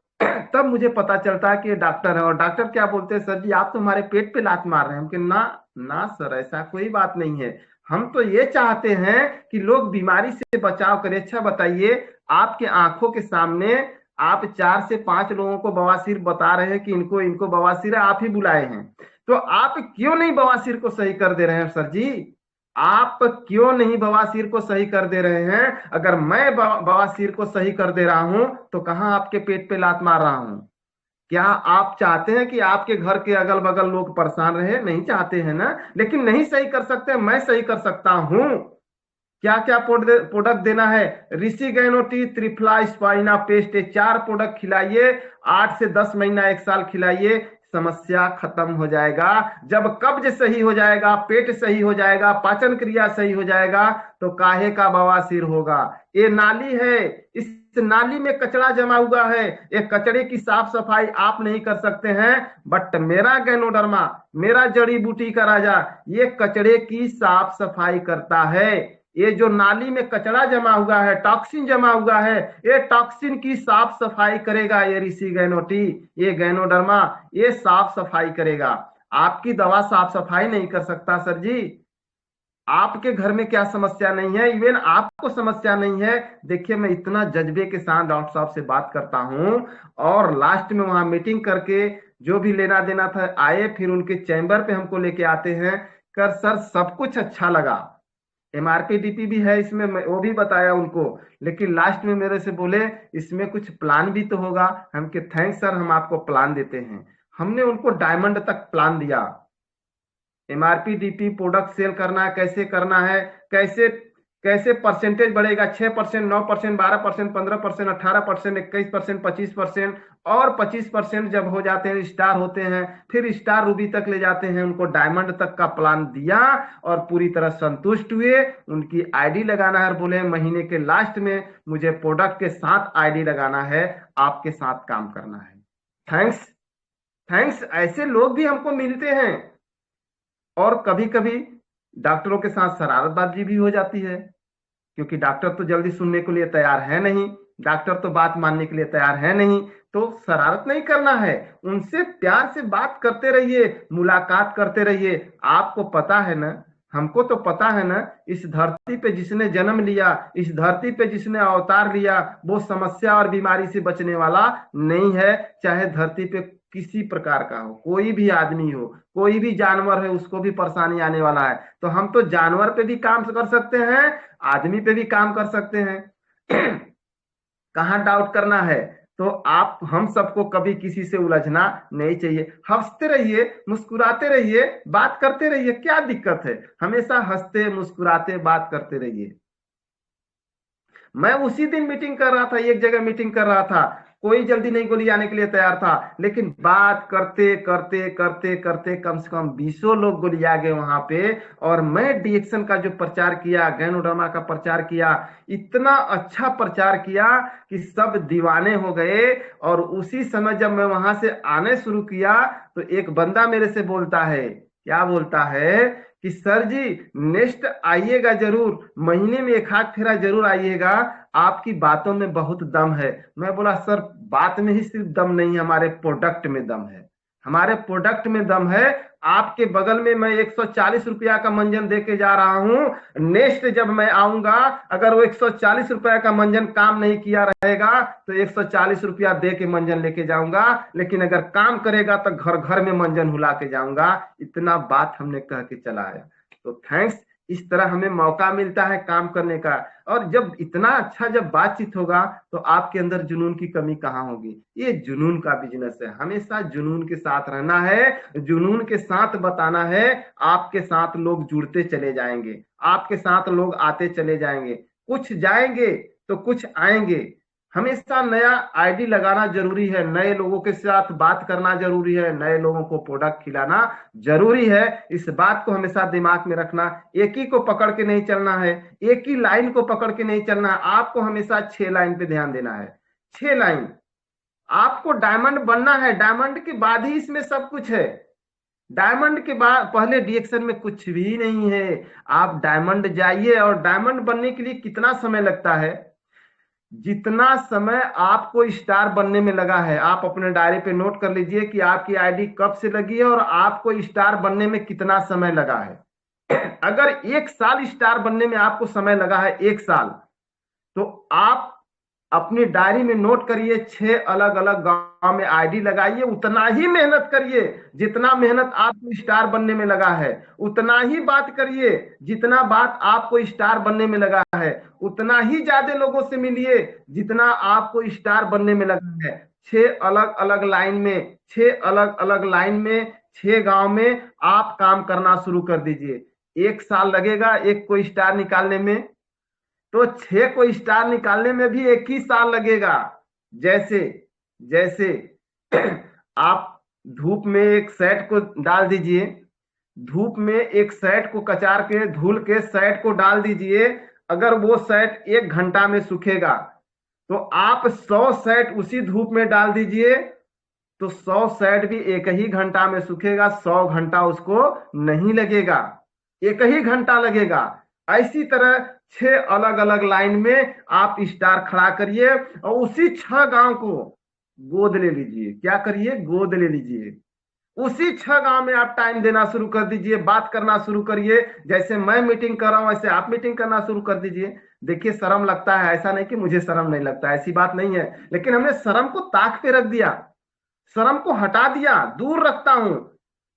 तब मुझे पता चलता है कि ये डॉक्टर है। और डॉक्टर क्या बोलते हैं? सर जी, आप तो हमारे पेट पे लात मार रहे हैं। हम कि ना ना सर, ऐसा कोई बात नहीं है। हम तो ये चाहते हैं कि लोग बीमारी से बचाव करें। अच्छा बताइए, आपके आंखों के सामने आप 4 से 5 लोगों को बवासीर बता रहे हैं कि इनको इनको बवासीर है, आप ही बुलाए हैं, तो आप क्यों नहीं बवासीर को सही कर दे रहे हैं? सर जी, आप क्यों नहीं बवासीर को सही कर दे रहे हैं? अगर मैं बवासीर को सही कर दे रहा हूं, तो कहां आपके पेट पे लात मार रहा हूं? क्या आप चाहते हैं कि आपके घर के अगल बगल लोग परेशान रहे? नहीं चाहते हैं ना। लेकिन नहीं सही कर सकते, मैं सही कर सकता हूं। क्या क्या प्रोडक्ट देना है? ऋषि गैनोटी, त्रिफला, स्पारुलिना, पेस्ट, 4 प्रोडक्ट खिलाइए। 8 से 10 महीना, 1 साल खिलाइए, समस्या खत्म हो जाएगा। जब कब्ज सही हो जाएगा, पेट सही हो जाएगा, पाचन क्रिया सही हो जाएगा, तो काहे का बवासीर होगा? ये नाली है, इस नाली में कचरा जमा हुआ है। एक कचरे की साफ सफाई आप नहीं कर सकते हैं, बट मेरा गैनोडर्मा, मेरा जड़ी बूटी का राजा, ये कचरे की साफ सफाई करता है। ये जो नाली में कचरा जमा हुआ है, टॉक्सिन जमा हुआ है, ये टॉक्सिन की साफ सफाई करेगा ये ऋषि गैनोटी, ये गैनोडर्मा, ये साफ सफाई करेगा। आपकी दवा साफ सफाई नहीं कर सकता सर जी। आपके घर में क्या समस्या नहीं है, इवन आपको समस्या नहीं है। देखिए मैं इतना जज्बे के साथ डॉक्टर साहब से बात करता हूं, और लास्ट में वहां मीटिंग करके जो भी लेना देना था आए, फिर उनके चैम्बर पे हमको लेके आते हैं कर सर सब कुछ अच्छा लगा, एमआरपी डीपी भी है इसमें, वो भी बताया उनको, लेकिन लास्ट में मेरे से बोले इसमें कुछ प्लान भी तो होगा। हम के थैंक्स सर, हम आपको प्लान देते हैं। हमने उनको डायमंड तक प्लान दिया, एमआरपी डीपी प्रोडक्ट सेल करना है, कैसे करना है, कैसे कैसे परसेंटेज बढ़ेगा, 6%, 9%, 12%, 15%, 18%, 21%, 25%, और 25% जब हो जाते हैं स्टार होते हैं, फिर स्टार रूबी तक ले जाते हैं, उनको डायमंड तक का प्लान दिया और पूरी तरह संतुष्ट हुए। उनकी आईडी लगाना है, बोले महीने के लास्ट में मुझे प्रोडक्ट के साथ आईडी लगाना है, आपके साथ काम करना है। Thanks thanks. ऐसे लोग भी हमको मिलते हैं। और कभी कभी डॉक्टरों के साथ शरारतबाजी भी हो जाती है, क्योंकि डॉक्टर तो जल्दी सुनने के लिए तैयार है नहीं, डॉक्टर तो बात मानने के लिए तैयार है नहीं, तो शरारत नहीं करना है, उनसे प्यार से बात करते रहिए, मुलाकात करते रहिए। आपको पता है ना, हमको तो पता है ना, इस धरती पे जिसने जन्म लिया, इस धरती पे जिसने अवतार लिया, वो समस्या और बीमारी से बचने वाला नहीं है। चाहे धरती पे किसी प्रकार का हो, कोई भी आदमी हो, कोई भी जानवर है, उसको भी परेशानी आने वाला है। तो हम तो जानवर पे भी काम कर सकते हैं, आदमी पे भी काम कर सकते हैं। कहाँ डाउट करना है? तो आप हम सबको कभी किसी से उलझना नहीं चाहिए। हंसते रहिए, मुस्कुराते रहिए, बात करते रहिए, क्या दिक्कत है? हमेशा हंसते मुस्कुराते बात करते रहिए। मैं उसी दिन मीटिंग कर रहा था, एक जगह मीटिंग कर रहा था, कोई जल्दी नहीं गोली आने के लिए तैयार था, लेकिन बात करते करते करते करते कम से कम 20 लोग गोली आ गए वहां पे। और मैं डीएक्शन का जो प्रचार किया, गैनोडर्मा का प्रचार किया, इतना अच्छा प्रचार किया कि सब दीवाने हो गए। और उसी समय जब मैं वहां से आने शुरू किया, तो एक बंदा मेरे से बोलता है, क्या बोलता है कि सर जी नेक्स्ट आइएगा जरूर, महीने में एक हाथ फेरा जरूर आइएगा, आपकी बातों में बहुत दम है। मैं बोला सर बात में ही सिर्फ दम नहीं, हमारे प्रोडक्ट में दम है, हमारे प्रोडक्ट में दम है। आपके बगल में मैं 140 रुपया का मंजन दे के जा रहा हूं, नेक्स्ट जब मैं आऊंगा, अगर वो 140 रुपया का मंजन काम नहीं किया रहेगा तो 140 रुपया दे के मंजन लेके जाऊंगा, लेकिन अगर काम करेगा तो घर घर में मंजन हुला के जाऊंगा। इतना बात हमने कह के चलाया। तो थैंक्स, इस तरह हमें मौका मिलता है काम करने का। और जब इतना अच्छा जब बातचीत होगा तो आपके अंदर जुनून की कमी कहाँ होगी? ये जुनून का बिजनेस है, हमेशा जुनून के साथ रहना है, जुनून के साथ बताना है। आपके साथ लोग जुड़ते चले जाएंगे, आपके साथ लोग आते चले जाएंगे, कुछ जाएंगे तो कुछ आएंगे। हमेशा नया आईडी लगाना जरूरी है, नए लोगों के साथ बात करना जरूरी है, नए लोगों को प्रोडक्ट खिलाना जरूरी है। इस बात को हमेशा दिमाग में रखना। एक ही को पकड़ के नहीं चलना है, एक ही लाइन को पकड़ के नहीं चलना है, आपको हमेशा 6 लाइन पे ध्यान देना है। 6 लाइन, आपको डायमंड बनना है, डायमंड के बाद ही इसमें सब कुछ है। डायमंड के बाद पहले डीएक्शन में कुछ भी नहीं है। आप डायमंड जाइए, और डायमंड बनने के लिए कितना समय लगता है? जितना समय आपको स्टार बनने में लगा है, आप अपने डायरी पे नोट कर लीजिए कि आपकी आईडी कब से लगी है और आपको स्टार बनने में कितना समय लगा है। अगर 1 साल स्टार बनने में आपको समय लगा है, 1 साल, तो आप अपनी डायरी में नोट करिए, 6 अलग अलग गांव में आईडी लगाइए, उतना ही मेहनत करिए जितना मेहनत आपको स्टार बनने में लगा है, उतना ही बात करिए जितना बात आपको स्टार बनने में लगा है, उतना ही ज्यादा लोगों से मिलिए जितना आपको स्टार बनने में लगा है। 6 अलग अलग लाइन में, 6 अलग अलग लाइन में, 6 गांव में आप काम करना शुरू कर दीजिए। 1 साल लगेगा एक को स्टार निकालने में, तो 6 को स्टार निकालने में भी 1 ही साल लगेगा। जैसे जैसे आप धूप में एक शर्ट को डाल दीजिए, धूप में एक शर्ट को कचार के धुल के शर्ट को डाल दीजिए, अगर वो शर्ट 1 घंटा में सूखेगा, तो आप 100 शर्ट उसी धूप में डाल दीजिए, तो 100 शर्ट भी 1 ही घंटा में सूखेगा, 100 घंटा उसको नहीं लगेगा, 1 ही घंटा लगेगा। ऐसी तरह 6 अलग अलग लाइन में आप स्टार खड़ा करिए और उसी 6 गांव को गोद ले लीजिए। क्या करिए? गोद ले लीजिए। उसी 6 गांव में आप टाइम देना शुरू कर दीजिए, बात करना शुरू करिए। जैसे मैं मीटिंग कर रहा हूं वैसे आप मीटिंग करना शुरू कर दीजिए। देखिए, शर्म लगता है, ऐसा नहीं कि मुझे शर्म नहीं लगता, ऐसी बात नहीं है, लेकिन हमने शर्म को ताक पे रख दिया, शर्म को हटा दिया, दूर रखता हूं।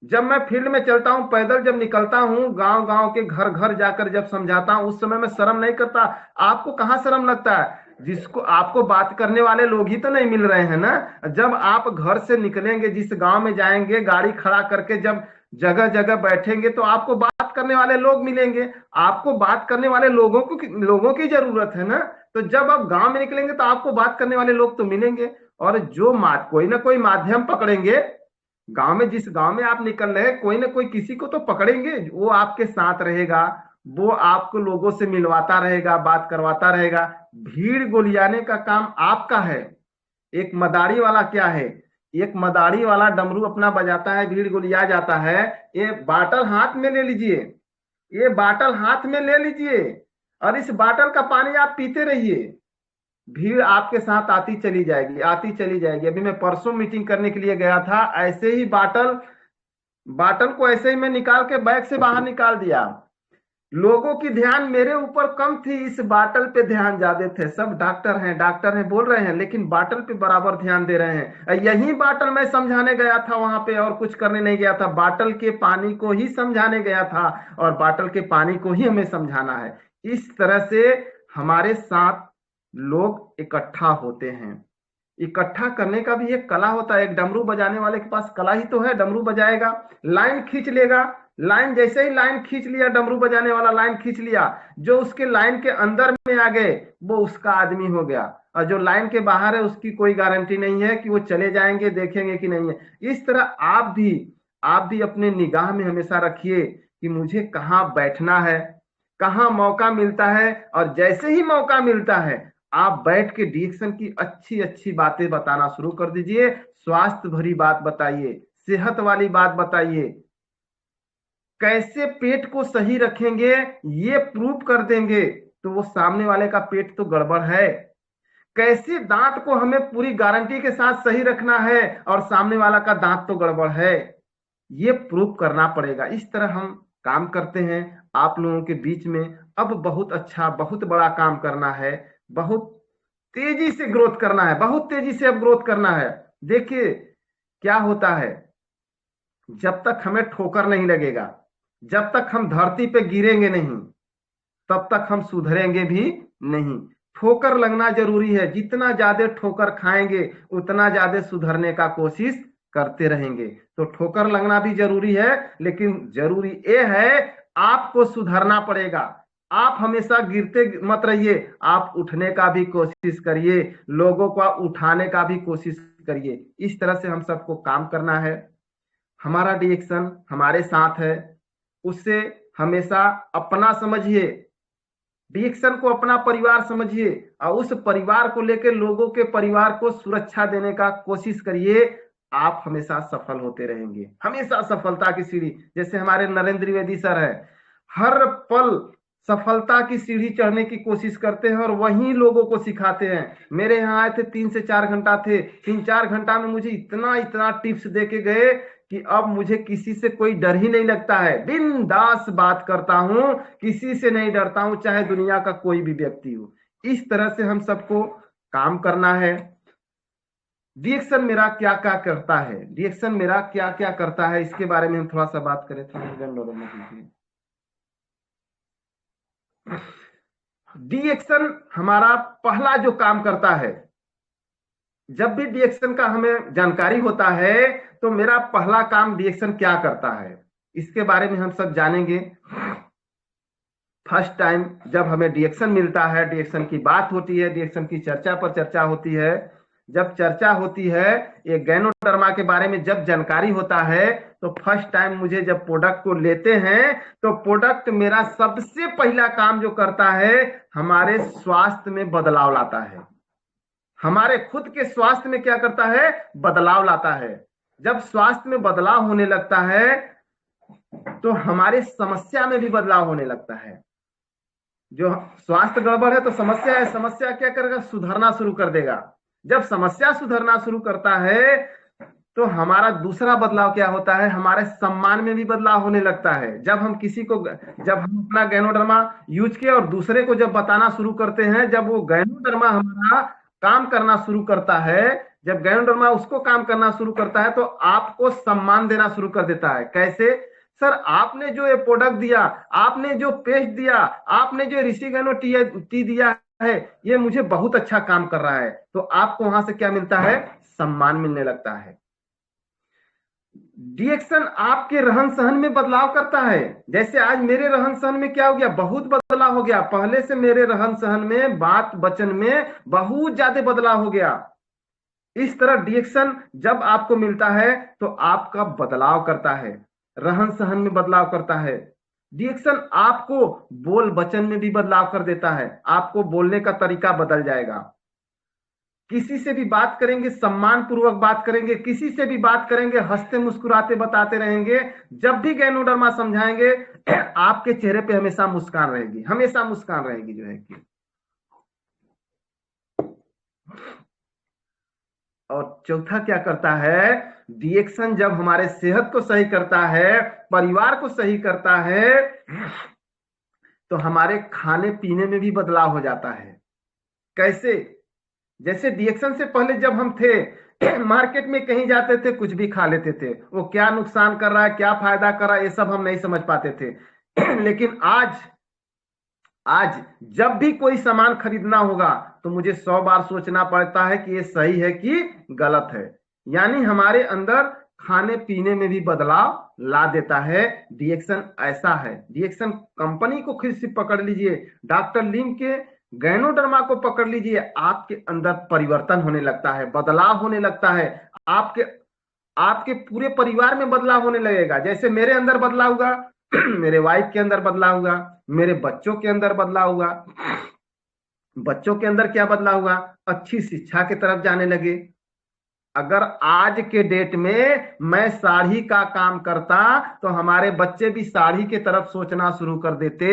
जब मैं फील्ड में चलता हूं, पैदल जब निकलता हूं, गांव गांव के घर घर जाकर जब समझाता हूं, उस समय मैं शर्म नहीं करता। आपको कहां शर्म लगता है? जिसको आपको बात करने वाले लोग ही तो नहीं मिल रहे हैं ना। जब आप घर से निकलेंगे, जिस गांव में जाएंगे, गाड़ी खड़ा करके जब जगह जगह बैठेंगे तो आपको बात करने वाले लोग मिलेंगे। आपको बात करने वाले लोगों की जरूरत है ना। तो जब आप गांव में निकलेंगे तो आपको बात करने वाले लोग तो मिलेंगे, और जो कोई ना कोई माध्यम पकड़ेंगे। गांव में, जिस गांव में आप निकल रहे हैं, कोई ना कोई किसी को तो पकड़ेंगे, वो आपके साथ रहेगा, वो आपको लोगों से मिलवाता रहेगा, बात करवाता रहेगा। भीड़ गोलियाने का काम आपका है। एक मदारी वाला क्या है? एक मदारी वाला डमरू अपना बजाता है, भीड़ गोलिया जाता है। ये बाटल हाथ में ले लीजिए, ये बाटल हाथ में ले लीजिए, और इस बाटल का पानी आप पीते रहिए। भीड़ आपके साथ आती चली जाएगी, आती चली जाएगी। अभी मैं परसों मीटिंग करने के लिए गया था, ऐसे ही बाटल बाटल को ऐसे ही मैं निकाल के बैग से बाहर निकाल दिया। लोगों की ध्यान मेरे ऊपर कम थी, इस बाटल पे ध्यान ज्यादा थे। सब डॉक्टर हैं बोल रहे हैं, लेकिन बाटल पे बराबर ध्यान दे रहे हैं। यही बाटल मैं समझाने गया था वहां पे, और कुछ करने नहीं गया था। बाटल के पानी को ही समझाने गया था, और बाटल के पानी को ही हमें समझाना है। इस तरह से हमारे साथ लोग इकट्ठा होते हैं। इकट्ठा करने का भी एक कला होता है। एक डमरू बजाने वाले के पास कला ही तो है। डमरू बजाएगा, लाइन खींच लेगा, लाइन जैसे ही लाइन खींच लिया, डमरू बजाने वाला लाइन खींच लिया, जो उसके लाइन के अंदर में आ गए वो उसका आदमी हो गया, और जो लाइन के बाहर है उसकी कोई गारंटी नहीं है कि वो चले जाएंगे, देखेंगे कि नहीं है। इस तरह आप भी अपने निगाह में हमेशा रखिए कि मुझे कहाँ बैठना है, कहाँ मौका मिलता है। और जैसे ही मौका मिलता है, आप बैठ के डिएक्शन की अच्छी अच्छी बातें बताना शुरू कर दीजिए। स्वास्थ्य भरी बात बताइए, सेहत वाली बात बताइए। कैसे पेट को सही रखेंगे ये प्रूव कर देंगे तो वो सामने वाले का पेट तो गड़बड़ है। कैसे दांत को हमें पूरी गारंटी के साथ सही रखना है और सामने वाला का दांत तो गड़बड़ है, ये प्रूव करना पड़ेगा। इस तरह हम काम करते हैं आप लोगों के बीच में। अब बहुत अच्छा, बहुत बड़ा काम करना है, बहुत तेजी से ग्रोथ करना है, बहुत तेजी से अब ग्रोथ करना है। देखिए क्या होता है, जब तक हमें ठोकर नहीं लगेगा, जब तक हम धरती पे गिरेंगे नहीं, तब तक हम सुधरेंगे भी नहीं। ठोकर लगना जरूरी है। जितना ज्यादा ठोकर खाएंगे उतना ज्यादा सुधरने का कोशिश करते रहेंगे। तो ठोकर लगना भी जरूरी है, लेकिन जरूरी ये है आपको सुधरना पड़ेगा। आप हमेशा गिरते मत रहिए, आप उठने का भी कोशिश करिए, लोगों को उठाने का भी कोशिश करिए। इस तरह से हम सबको काम करना है। हमारा डिएक्शन हमारे साथ है, उससे हमेशा अपना समझिए, डिएक्शन को अपना परिवार समझिए, और उस परिवार को लेकर लोगों के परिवार को सुरक्षा देने का कोशिश करिए। आप हमेशा सफल होते रहेंगे, हमेशा सफलता की सीढ़ी, जैसे हमारे नरेंद्र द्विवेदी सर है, हर पल सफलता की सीढ़ी चढ़ने की कोशिश करते हैं और वहीं लोगों को सिखाते हैं। मेरे यहाँ आए थे, 3 से 4 घंटा थे। 3-4 घंटा में मुझे इतना इतना टिप्स दे के गए कि अब मुझे किसी से कोई डर ही नहीं लगता है। बिंदास बात करता हूं, किसी से नहीं डरता हूं, चाहे दुनिया का कोई भी व्यक्ति हो। इस तरह से हम सबको काम करना है। डिएक्शन मेरा क्या क्या करता है, डिएक्शन मेरा क्या क्या करता है, इसके बारे में हम थोड़ा सा बात करें। डिएक्शन हमारा पहला जो काम करता है, जब भी डिएक्शन का हमें जानकारी होता है तो मेरा पहला काम डिएक्शन क्या करता है, इसके बारे में हम सब जानेंगे। फर्स्ट टाइम जब हमें डिएक्शन मिलता है, डिएक्शन की बात होती है, डिएक्शन की चर्चा पर चर्चा होती है। जब चर्चा होती है ये गैनोडर्मा के बारे में, जब जानकारी होता है, तो फर्स्ट टाइम मुझे जब प्रोडक्ट को लेते हैं तो प्रोडक्ट मेरा सबसे पहला काम जो करता है, हमारे स्वास्थ्य में बदलाव लाता है। हमारे खुद के स्वास्थ्य में क्या करता है, बदलाव लाता है। जब स्वास्थ्य में बदलाव होने लगता है तो हमारे समस्या में भी बदलाव होने लगता है। जो स्वास्थ्य गड़बड़ है तो समस्या है, समस्या क्या करेगा, सुधरना शुरू कर देगा। जब समस्या सुधरना शुरू करता है तो हमारा दूसरा बदलाव क्या होता है, हमारे सम्मान में भी बदलाव होने लगता है। जब हम किसी को, जब हम अपना गैनोडर्मा यूज किए और दूसरे को जब बताना शुरू करते हैं, जब वो गैनोडर्मा हमारा काम करना शुरू करता है, जब गैनोडर्मा उसको काम करना शुरू करता है तो आपको सम्मान देना शुरू कर देता है। कैसे, सर आपने जो ये प्रोडक्ट दिया, आपने जो पेस्ट दिया, आपने जो ऋषिगैनो टी दिया है, ये मुझे बहुत अच्छा काम कर रहा है। तो आपको वहां से क्या मिलता है, सम्मान मिलने लगता है। डिएक्शन आपके रहन सहन में बदलाव करता है। जैसे आज मेरे रहन सहन में क्या हो गया, बहुत बदलाव हो गया। पहले से मेरे रहन सहन में, बात वचन में बहुत ज्यादा बदलाव हो गया। इस तरह डिएक्शन जब आपको मिलता है तो आपका बदलाव करता है, रहन सहन में बदलाव करता है। डिएक्शन आपको बोल वचन में भी बदलाव कर देता है, आपको बोलने का तरीका बदल जाएगा। किसी से भी बात करेंगे सम्मान पूर्वक बात करेंगे, किसी से भी बात करेंगे हंसते मुस्कुराते बताते रहेंगे। जब भी गैनोडर्मा समझाएंगे आपके चेहरे पे हमेशा मुस्कान रहेगी, हमेशा मुस्कान रहेगी जो है कि। और चौथा क्या करता है, डिएक्शन जब हमारे सेहत को सही करता है, परिवार को सही करता है, तो हमारे खाने पीने में भी बदलाव हो जाता है। कैसे, जैसे डिएक्शन से पहले जब हम थे मार्केट में कहीं जाते थे कुछ भी खा लेते थे, वो क्या नुकसान कर रहा है, क्या फायदा कर रहा है, ये सब हम नहीं समझ पाते थे। लेकिन आज जब भी कोई सामान खरीदना होगा तो मुझे 100 बार सोचना पड़ता है कि ये सही है कि गलत है। यानी हमारे अंदर खाने पीने में भी बदलाव ला देता है डिएक्शन। ऐसा है, डिएक्शन कंपनी को फिर से पकड़ लीजिए, डॉक्टर लिम के गैनोडर्मा को पकड़ लीजिए, आपके अंदर परिवर्तन होने लगता है, बदलाव होने लगता है। आपके पूरे परिवार में बदलाव होने लगेगा। जैसे मेरे अंदर बदलाव हुआ, मेरे वाइफ के अंदर बदलाव हुआ, मेरे बच्चों के अंदर बदलाव हुआ। बच्चों के अंदर क्या बदलाव हुआ, अच्छी शिक्षा की तरफ जाने लगे। अगर आज के डेट में मैं साड़ी का काम करता तो हमारे बच्चे भी साड़ी की तरफ सोचना शुरू कर देते।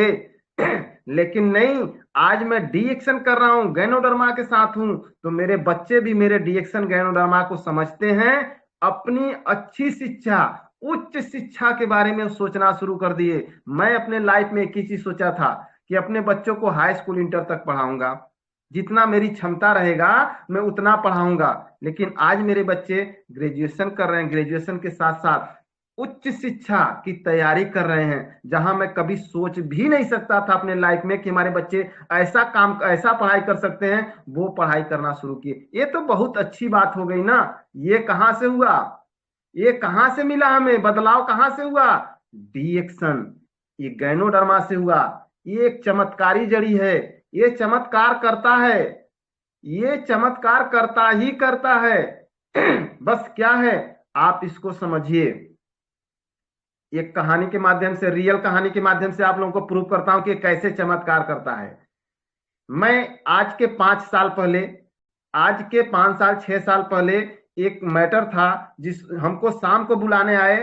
लेकिन नहीं, आज मैं डिएक्शन कर रहा हूं, गैनोडर्मा के साथ हूं, तो मेरे बच्चे भी मेरे डिएक्शन गैनोडर्मा को समझते हैं। अपनी अच्छी शिक्षा, उच्च शिक्षा के बारे में सोचना शुरू कर दिए। मैं अपने लाइफ में एक ही चीज सोचा था कि अपने बच्चों को हाई स्कूल इंटर तक पढ़ाऊंगा, जितना मेरी क्षमता रहेगा मैं उतना पढ़ाऊंगा। लेकिन आज मेरे बच्चे ग्रेजुएशन कर रहे हैं, ग्रेजुएशन के साथ साथ उच्च शिक्षा की तैयारी कर रहे हैं, जहां मैं कभी सोच भी नहीं सकता था अपने लाइफ में कि हमारे बच्चे ऐसा काम, ऐसा पढ़ाई कर सकते हैं, वो पढ़ाई करना शुरू किए। ये तो बहुत अच्छी बात हो गई ना। ये कहां से हुआ, ये कहां से मिला, हमें बदलाव कहां से हुआ, डिएक्शन, ये गैनोडर्मा से हुआ। ये एक चमत्कारी जड़ी है, ये चमत्कार करता है, ये चमत्कार करता ही करता है। बस क्या है, आप इसको समझिए। एक कहानी के माध्यम से, रियल कहानी के माध्यम से आप लोगों को प्रूव करता हूं कि कैसे चमत्कार करता है। मैं आज के 5 साल पहले, आज के 5 साल 6 साल पहले एक मैटर था, जिस हमको शाम को बुलाने आए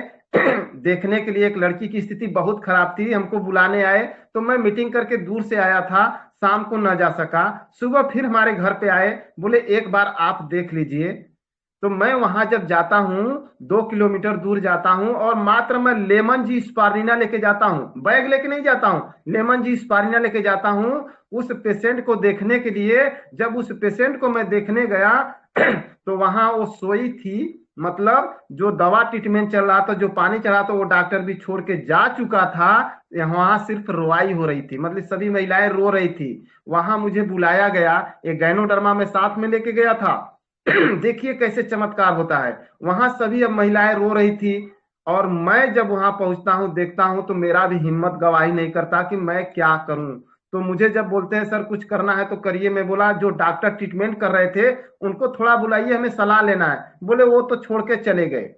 देखने के लिए। एक लड़की की स्थिति बहुत खराब थी, हमको बुलाने आए, तो मैं मीटिंग करके दूर से आया था, शाम को न जा सका। सुबह फिर हमारे घर पे आए, बोले एक बार आप देख लीजिए। तो मैं वहां जब जाता हूं, 2 किलोमीटर दूर जाता हूं, और मात्र मैं लेमन जी स्पारिना लेके जाता हूं, बैग लेके नहीं जाता हूं, लेमन जी स्पारिना लेके जाता हूं उस पेशेंट को देखने के लिए। जब उस पेशेंट को मैं देखने गया तो वहां वो सोई थी, मतलब जो दवा ट्रीटमेंट चल रहा था, जो पानी चल रहा था, वो डॉक्टर भी छोड़ के जा चुका था। वहां सिर्फ रोवाई हो रही थी, मतलब सभी महिलाएं रो रही थी। वहां मुझे बुलाया गया, एक गैनोडर्मा में साथ में लेके गया था। देखिए कैसे चमत्कार होता है। वहां सभी अब महिलाएं रो रही थी, और मैं जब वहां पहुंचता हूं, देखता हूं, तो मेरा भी हिम्मत गवाही नहीं करता कि मैं क्या करूं। तो मुझे जब बोलते हैं सर कुछ करना है तो करिए, मैं बोला जो डॉक्टर ट्रीटमेंट कर रहे थे उनको थोड़ा बुलाइए, हमें सलाह लेना है। बोले वो तो छोड़ के चले गए।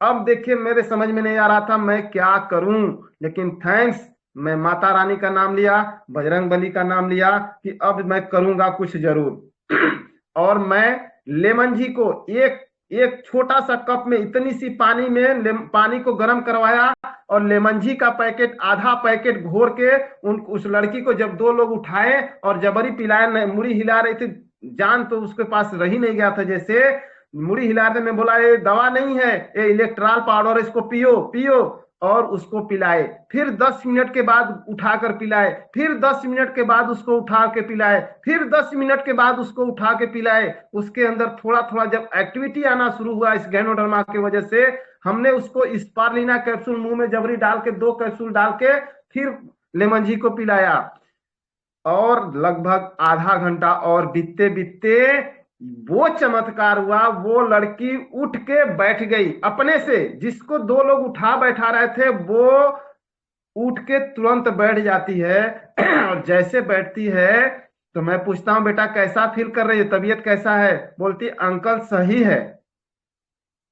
अब देखिए मेरे समझ में नहीं आ रहा था मैं क्या करूं, लेकिन थैंक्स, मैं माता रानी का नाम लिया, बजरंग बली का नाम लिया कि अब मैं करूंगा कुछ जरूर। और मैं लेमन जी को एक एक छोटा सा कप में इतनी सी पानी में पानी को गर्म करवाया और लेमन जी का पैकेट आधा पैकेट घोर के उस लड़की को जब दो लोग उठाए और जबरी पिलाए, मुड़ी हिला रही थी, जान तो उसके पास रही नहीं गया था, जैसे मुड़ी हिला रहे, मैं बोला ये दवा नहीं है, ये इलेक्ट्रॉल पाउडर, इसको पियो पियो, और उसको पिलाए। फिर 10 मिनट के बाद उठाकर पिलाए, फिर 10 मिनट के बाद उसको उठा के पिलाए, फिर 10 मिनट के बाद उसको उठा के पिलाए। उसके अंदर थोड़ा थोड़ा जब एक्टिविटी आना शुरू हुआ इस गैनोडर्मा की वजह से, हमने उसको स्पारुलिना कैप्सूल मुंह में जबरी डाल के 2 कैप्सूल डाल के फिर लेमन जी को पिलाया। और लगभग आधा घंटा और बीतते बीतते वो चमत्कार हुआ, वो लड़की उठ के बैठ गई अपने से। जिसको 2 लोग उठा बैठा रहे थे वो उठ के तुरंत बैठ जाती है। और जैसे बैठती है तो मैं पूछता हूं बेटा कैसा फील कर रही है, तबीयत कैसा है? बोलती अंकल सही है।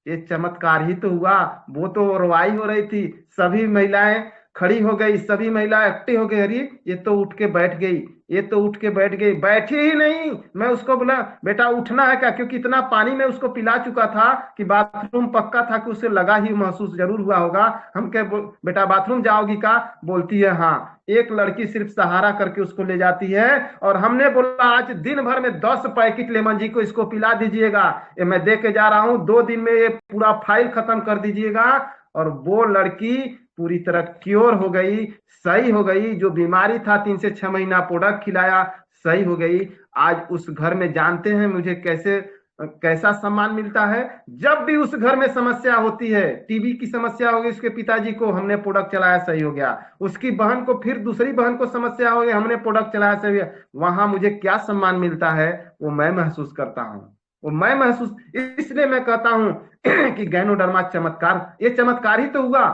ये चमत्कार ही तो हुआ। वो तो रुवाई हो रही थी, सभी महिलाएं खड़ी हो गई, सभी महिलाएं एक्टिव हो गई, अरे ये तो उठ के बैठ गई, ये तो उठ के बैठ गई। बैठी ही नहीं, मैं उसको बोला बेटा उठना है क्या, क्योंकि इतना पानी में उसको पिला चुका था कि बाथरूम पक्का था कि उसे लगा ही महसूस जरूर हुआ होगा। हम कह बेटा बाथरूम जाओगी का? बोलती है हाँ। एक लड़की सिर्फ सहारा करके उसको ले जाती है। और हमने बोला आज दिन भर में 10 पैकेट लेमन जी को इसको पिला दीजिएगा, ये मैं दे के जा रहा हूं, 2 दिन में ये पूरा फाइल खत्म कर दीजिएगा। और वो लड़की पूरी तरह क्योर हो गई, सही हो गई। जो बीमारी था 3 से 6 महीना प्रोडक्ट खिलाया, सही हो गई। आज उस घर में जानते हैं मुझे कैसा सम्मान मिलता है। जब भी उस घर में समस्या होती है, टीबी की समस्या हो गई उसके पिताजी को, हमने प्रोडक्ट चलाया, सही हो गया। उसकी बहन को, फिर दूसरी बहन को समस्या हो गई, हमने प्रोडक्ट चलाया, सही हो गया। वहां मुझे क्या सम्मान मिलता है वो मैं महसूस करता हूं, वो मैं महसूस, इसलिए मैं कहता हूं कि गैनोडर्मा चमत्कार, ये चमत्कार ही तो हुआ।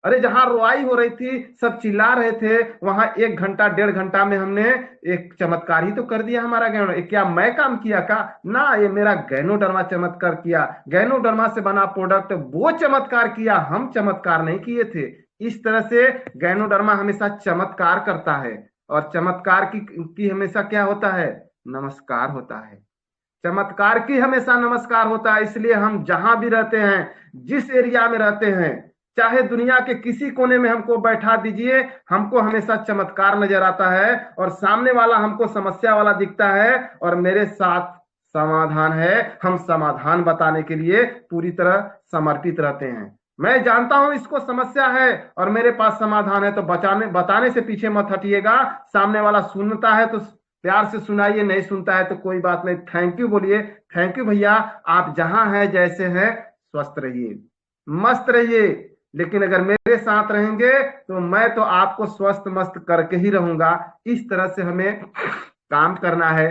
अरे जहां रुआई हो रही थी, सब चिल्ला रहे थे, वहां 1 घंटा 1.5 घंटा में हमने एक चमत्कार ही तो कर दिया हमारा गैनो। क्या मैं काम किया का? ना, ये मेरा गैनोडर्मा चमत्कार किया। गैनोडर्मा से बना प्रोडक्ट वो चमत्कार किया, हम चमत्कार नहीं किए थे। इस तरह से गैनोडर्मा हमेशा चमत्कार करता है। और चमत्कार की हमेशा क्या होता है? नमस्कार होता है। चमत्कार की हमेशा नमस्कार होता है। इसलिए हम जहां भी रहते हैं, जिस एरिया में रहते हैं, चाहे दुनिया के किसी कोने में हमको बैठा दीजिए, हमको हमेशा चमत्कार नजर आता है। और सामने वाला हमको समस्या वाला दिखता है और मेरे साथ समाधान है। हम समाधान बताने के लिए पूरी तरह समर्पित रहते हैं। मैं जानता हूं इसको समस्या है और मेरे पास समाधान है, तो बताने से पीछे मत हटिएगा। सामने वाला सुनता है तो प्यार से सुनाइए, नहीं सुनता है तो कोई बात नहीं, थैंक यू बोलिए। थैंक यू भैया, आप जहां हैं जैसे हैं स्वस्थ रहिए, मस्त रहिए। लेकिन अगर मेरे साथ रहेंगे तो मैं तो आपको स्वस्थ मस्त करके ही रहूंगा। इस तरह से हमें काम करना है।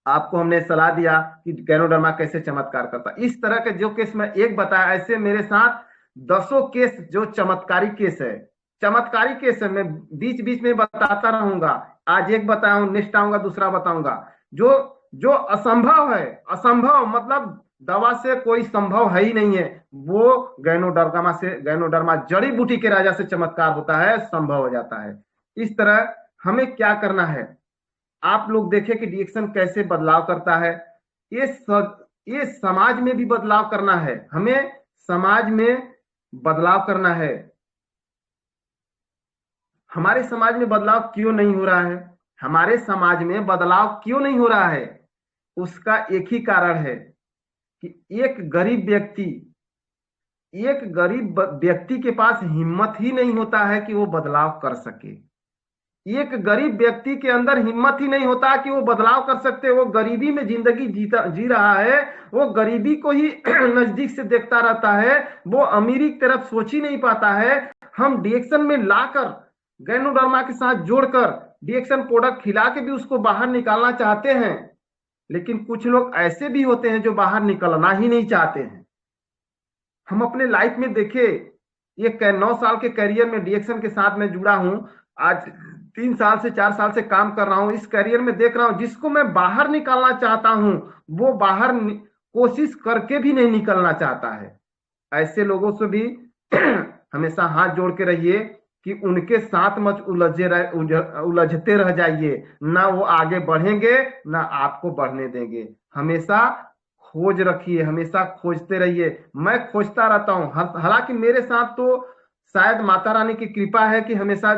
आपको हमने सलाह दिया कि गैनोडर्मा कैसे चमत्कार करता। इस तरह के जो केस मैं एक बताया, ऐसे मेरे साथ 10 केस जो चमत्कारी केस है, चमत्कारी केस है, मैं बीच बीच में बताता रहूंगा। आज एक बताऊं, नेक्स्ट आऊंगा दूसरा बताऊंगा। जो जो असंभव है, असंभव मतलब दवा से कोई संभव है ही नहीं है, वो गैनोडर्मा जड़ी बूटी के राजा से चमत्कार होता है, संभव हो जाता है। इस तरह हमें क्या करना है, आप लोग देखें कि डिएक्शन कैसे बदलाव करता है। ये समाज में भी बदलाव करना है, हमें समाज में बदलाव करना है। हमारे समाज में बदलाव क्यों नहीं हो रहा है? हमारे समाज में बदलाव क्यों नहीं हो रहा है? उसका एक ही कारण है कि एक गरीब व्यक्ति के पास हिम्मत ही नहीं होता है कि वो बदलाव कर सके। एक गरीब व्यक्ति के अंदर हिम्मत ही नहीं होता कि वो बदलाव कर सकते। वो गरीबी में जिंदगी जी रहा है, वो गरीबी को ही नजदीक से देखता रहता है, वो अमीरी की तरफ सोच ही नहीं पाता है। हम डिएक्शन में लाकर, गैनोडर्मा के साथ जोड़कर डिएक्शन प्रोडक्ट खिला के भी उसको बाहर निकालना चाहते हैं। लेकिन कुछ लोग ऐसे भी होते हैं जो बाहर निकलना ही नहीं चाहते हैं। हम अपने लाइफ में देखे, ये 9 साल के करियर में डिएक्शन के साथ मैं जुड़ा हूं, आज 3 साल से 4 साल से काम कर रहा हूं। इस करियर में देख रहा हूं, जिसको मैं बाहर निकालना चाहता हूं वो बाहर कोशिश करके भी नहीं निकलना चाहता है। ऐसे लोगों से भी हमेशा हाथ जोड़ के रहिए कि उनके साथ मत उलझते रह जाइए। ना वो आगे बढ़ेंगे ना आपको बढ़ने देंगे। हमेशा खोज रखिए, हमेशा खोजते रहिए। मैं खोजता रहता हूँ। हालांकि मेरे साथ तो शायद माता रानी की कृपा है कि हमेशा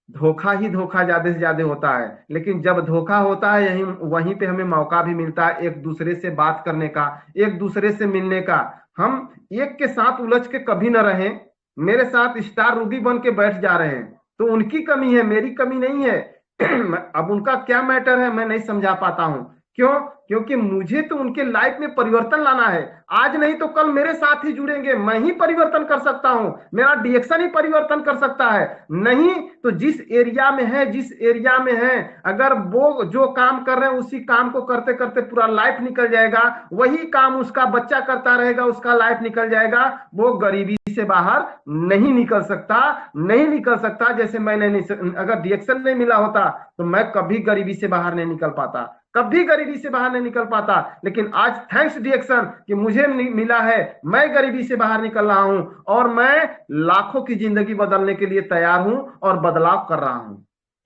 धोखा ही धोखा ज्यादा से ज्यादा होता है, लेकिन जब धोखा होता है यहीं वहीं पे हमें मौका भी मिलता है एक दूसरे से बात करने का, एक दूसरे से मिलने का। हम एक के साथ उलझ के कभी न रहें। मेरे साथ स्टार रूबी बन के बैठ जा रहे हैं, तो उनकी कमी है, मेरी कमी नहीं है। अब उनका क्या मैटर है मैं नहीं समझा पाता हूं। क्यों? क्योंकि मुझे तो उनके लाइफ में परिवर्तन लाना है। आज नहीं तो कल मेरे साथ ही जुड़ेंगे, मैं ही परिवर्तन कर सकता हूं, मेरा डिएक्शन ही परिवर्तन कर सकता है। नहीं तो जिस एरिया में है, जिस एरिया में है, अगर वो जो काम कर रहे हैं उसी काम को करते करते पूरा लाइफ निकल जाएगा, वही काम उसका बच्चा करता रहेगा, उसका लाइफ निकल जाएगा। वो गरीबी से बाहर नहीं निकल सकता, नहीं निकल सकता। जैसे मैंने अगर डिएक्शन नहीं मिला होता तो मैं कभी गरीबी से बाहर नहीं निकल पाता, कभी गरीबी से बाहर नहीं निकल पाता। लेकिन आज थैंक्स डिएक्शन कि मुझे मिला है, मैं गरीबी से बाहर निकल रहा हूं और मैं लाखों की जिंदगी बदलने के लिए तैयार हूं और बदलाव कर रहा हूं।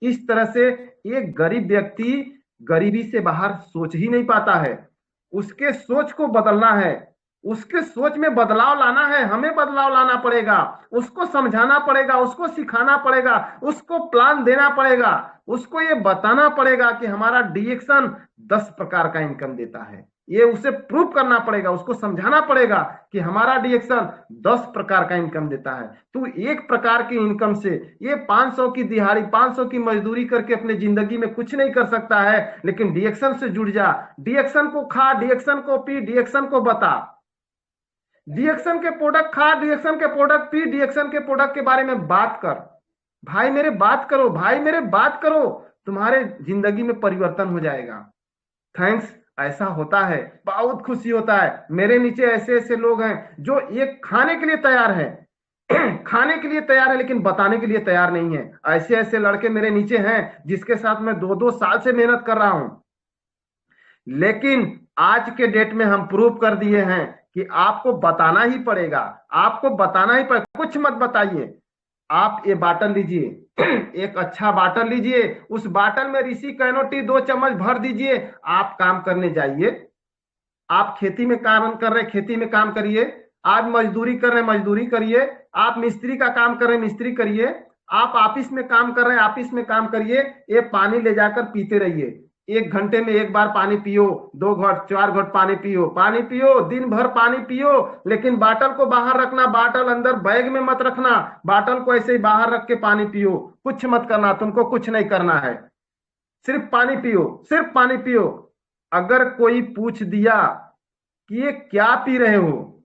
इस तरह से एक गरीब व्यक्ति गरीबी से बाहर सोच ही नहीं पाता है। उसके सोच को बदलना है, उसके सोच में बदलाव लाना है, हमें बदलाव लाना पड़ेगा, उसको समझाना पड़ेगा, उसको सिखाना पड़ेगा, उसको प्लान देना पड़ेगा, उसको ये बताना पड़ेगा कि हमारा डिएक्शन 10 प्रकार का इनकम देता है। ये उसे प्रूव करना पड़ेगा, उसको समझाना पड़ेगा कि हमारा डिएक्शन 10 प्रकार का इनकम देता है। तू एक प्रकार की इनकम से, ये 500 की दिहाड़ी, 500 की मजदूरी करके अपने जिंदगी में कुछ नहीं कर सकता है। लेकिन डिएक्शन से जुड़ जा, डिएक्शन को खा, डिएक्शन को पी, डिएक्शन को बता, डिएक्शन के प्रोडक्ट खा, डिएक्शन के प्रोडक्ट पी, डिएक्शन के प्रोडक्ट के बारे में बात कर। भाई मेरे बात करो, भाई मेरे बात करो, तुम्हारे जिंदगी में परिवर्तन हो जाएगा। थैंक्स। ऐसा होता है, बहुत खुशी होता है। मेरे नीचे ऐसे ऐसे लोग हैं जो एक खाने के लिए तैयार है, खाने के लिए तैयार है, लेकिन बताने के लिए तैयार नहीं है। ऐसे ऐसे लड़के मेरे नीचे हैं जिसके साथ मैं 2-2 साल से मेहनत कर रहा हूं। लेकिन आज के डेट में हम प्रूव कर दिए हैं कि आपको बताना ही पड़ेगा, आपको बताना ही पड़ेगा। कुछ मत बताइए, आप ये बाटल लीजिए, एक अच्छा बाटल लीजिए, उस बाटल में ऋषि कैनो टी 2 चम्मच भर दीजिए, आप काम करने जाइए। आप खेती में काम कर रहे, खेती में काम करिए। आज मजदूरी कर रहे, मजदूरी करिए। आप मिस्त्री का काम कर रहे, मिस्त्री करिए। आप ऑफिस में काम कर रहे हैं, ऑफिस में काम करिए। ये पानी ले जाकर पीते रहिए। 1 घंटे में 1 बार पानी पियो, 2 घट 4 घट पानी पियो, पानी पियो, दिन भर पानी पियो। लेकिन बाटल को बाहर रखना, बाटल अंदर बैग में मत रखना, बाटल को ऐसे ही बाहर रख के पानी पियो। कुछ मत करना, तुमको कुछ नहीं करना है, सिर्फ पानी पियो, सिर्फ पानी पियो। अगर कोई पूछ दिया कि ये क्या पी रहे हो,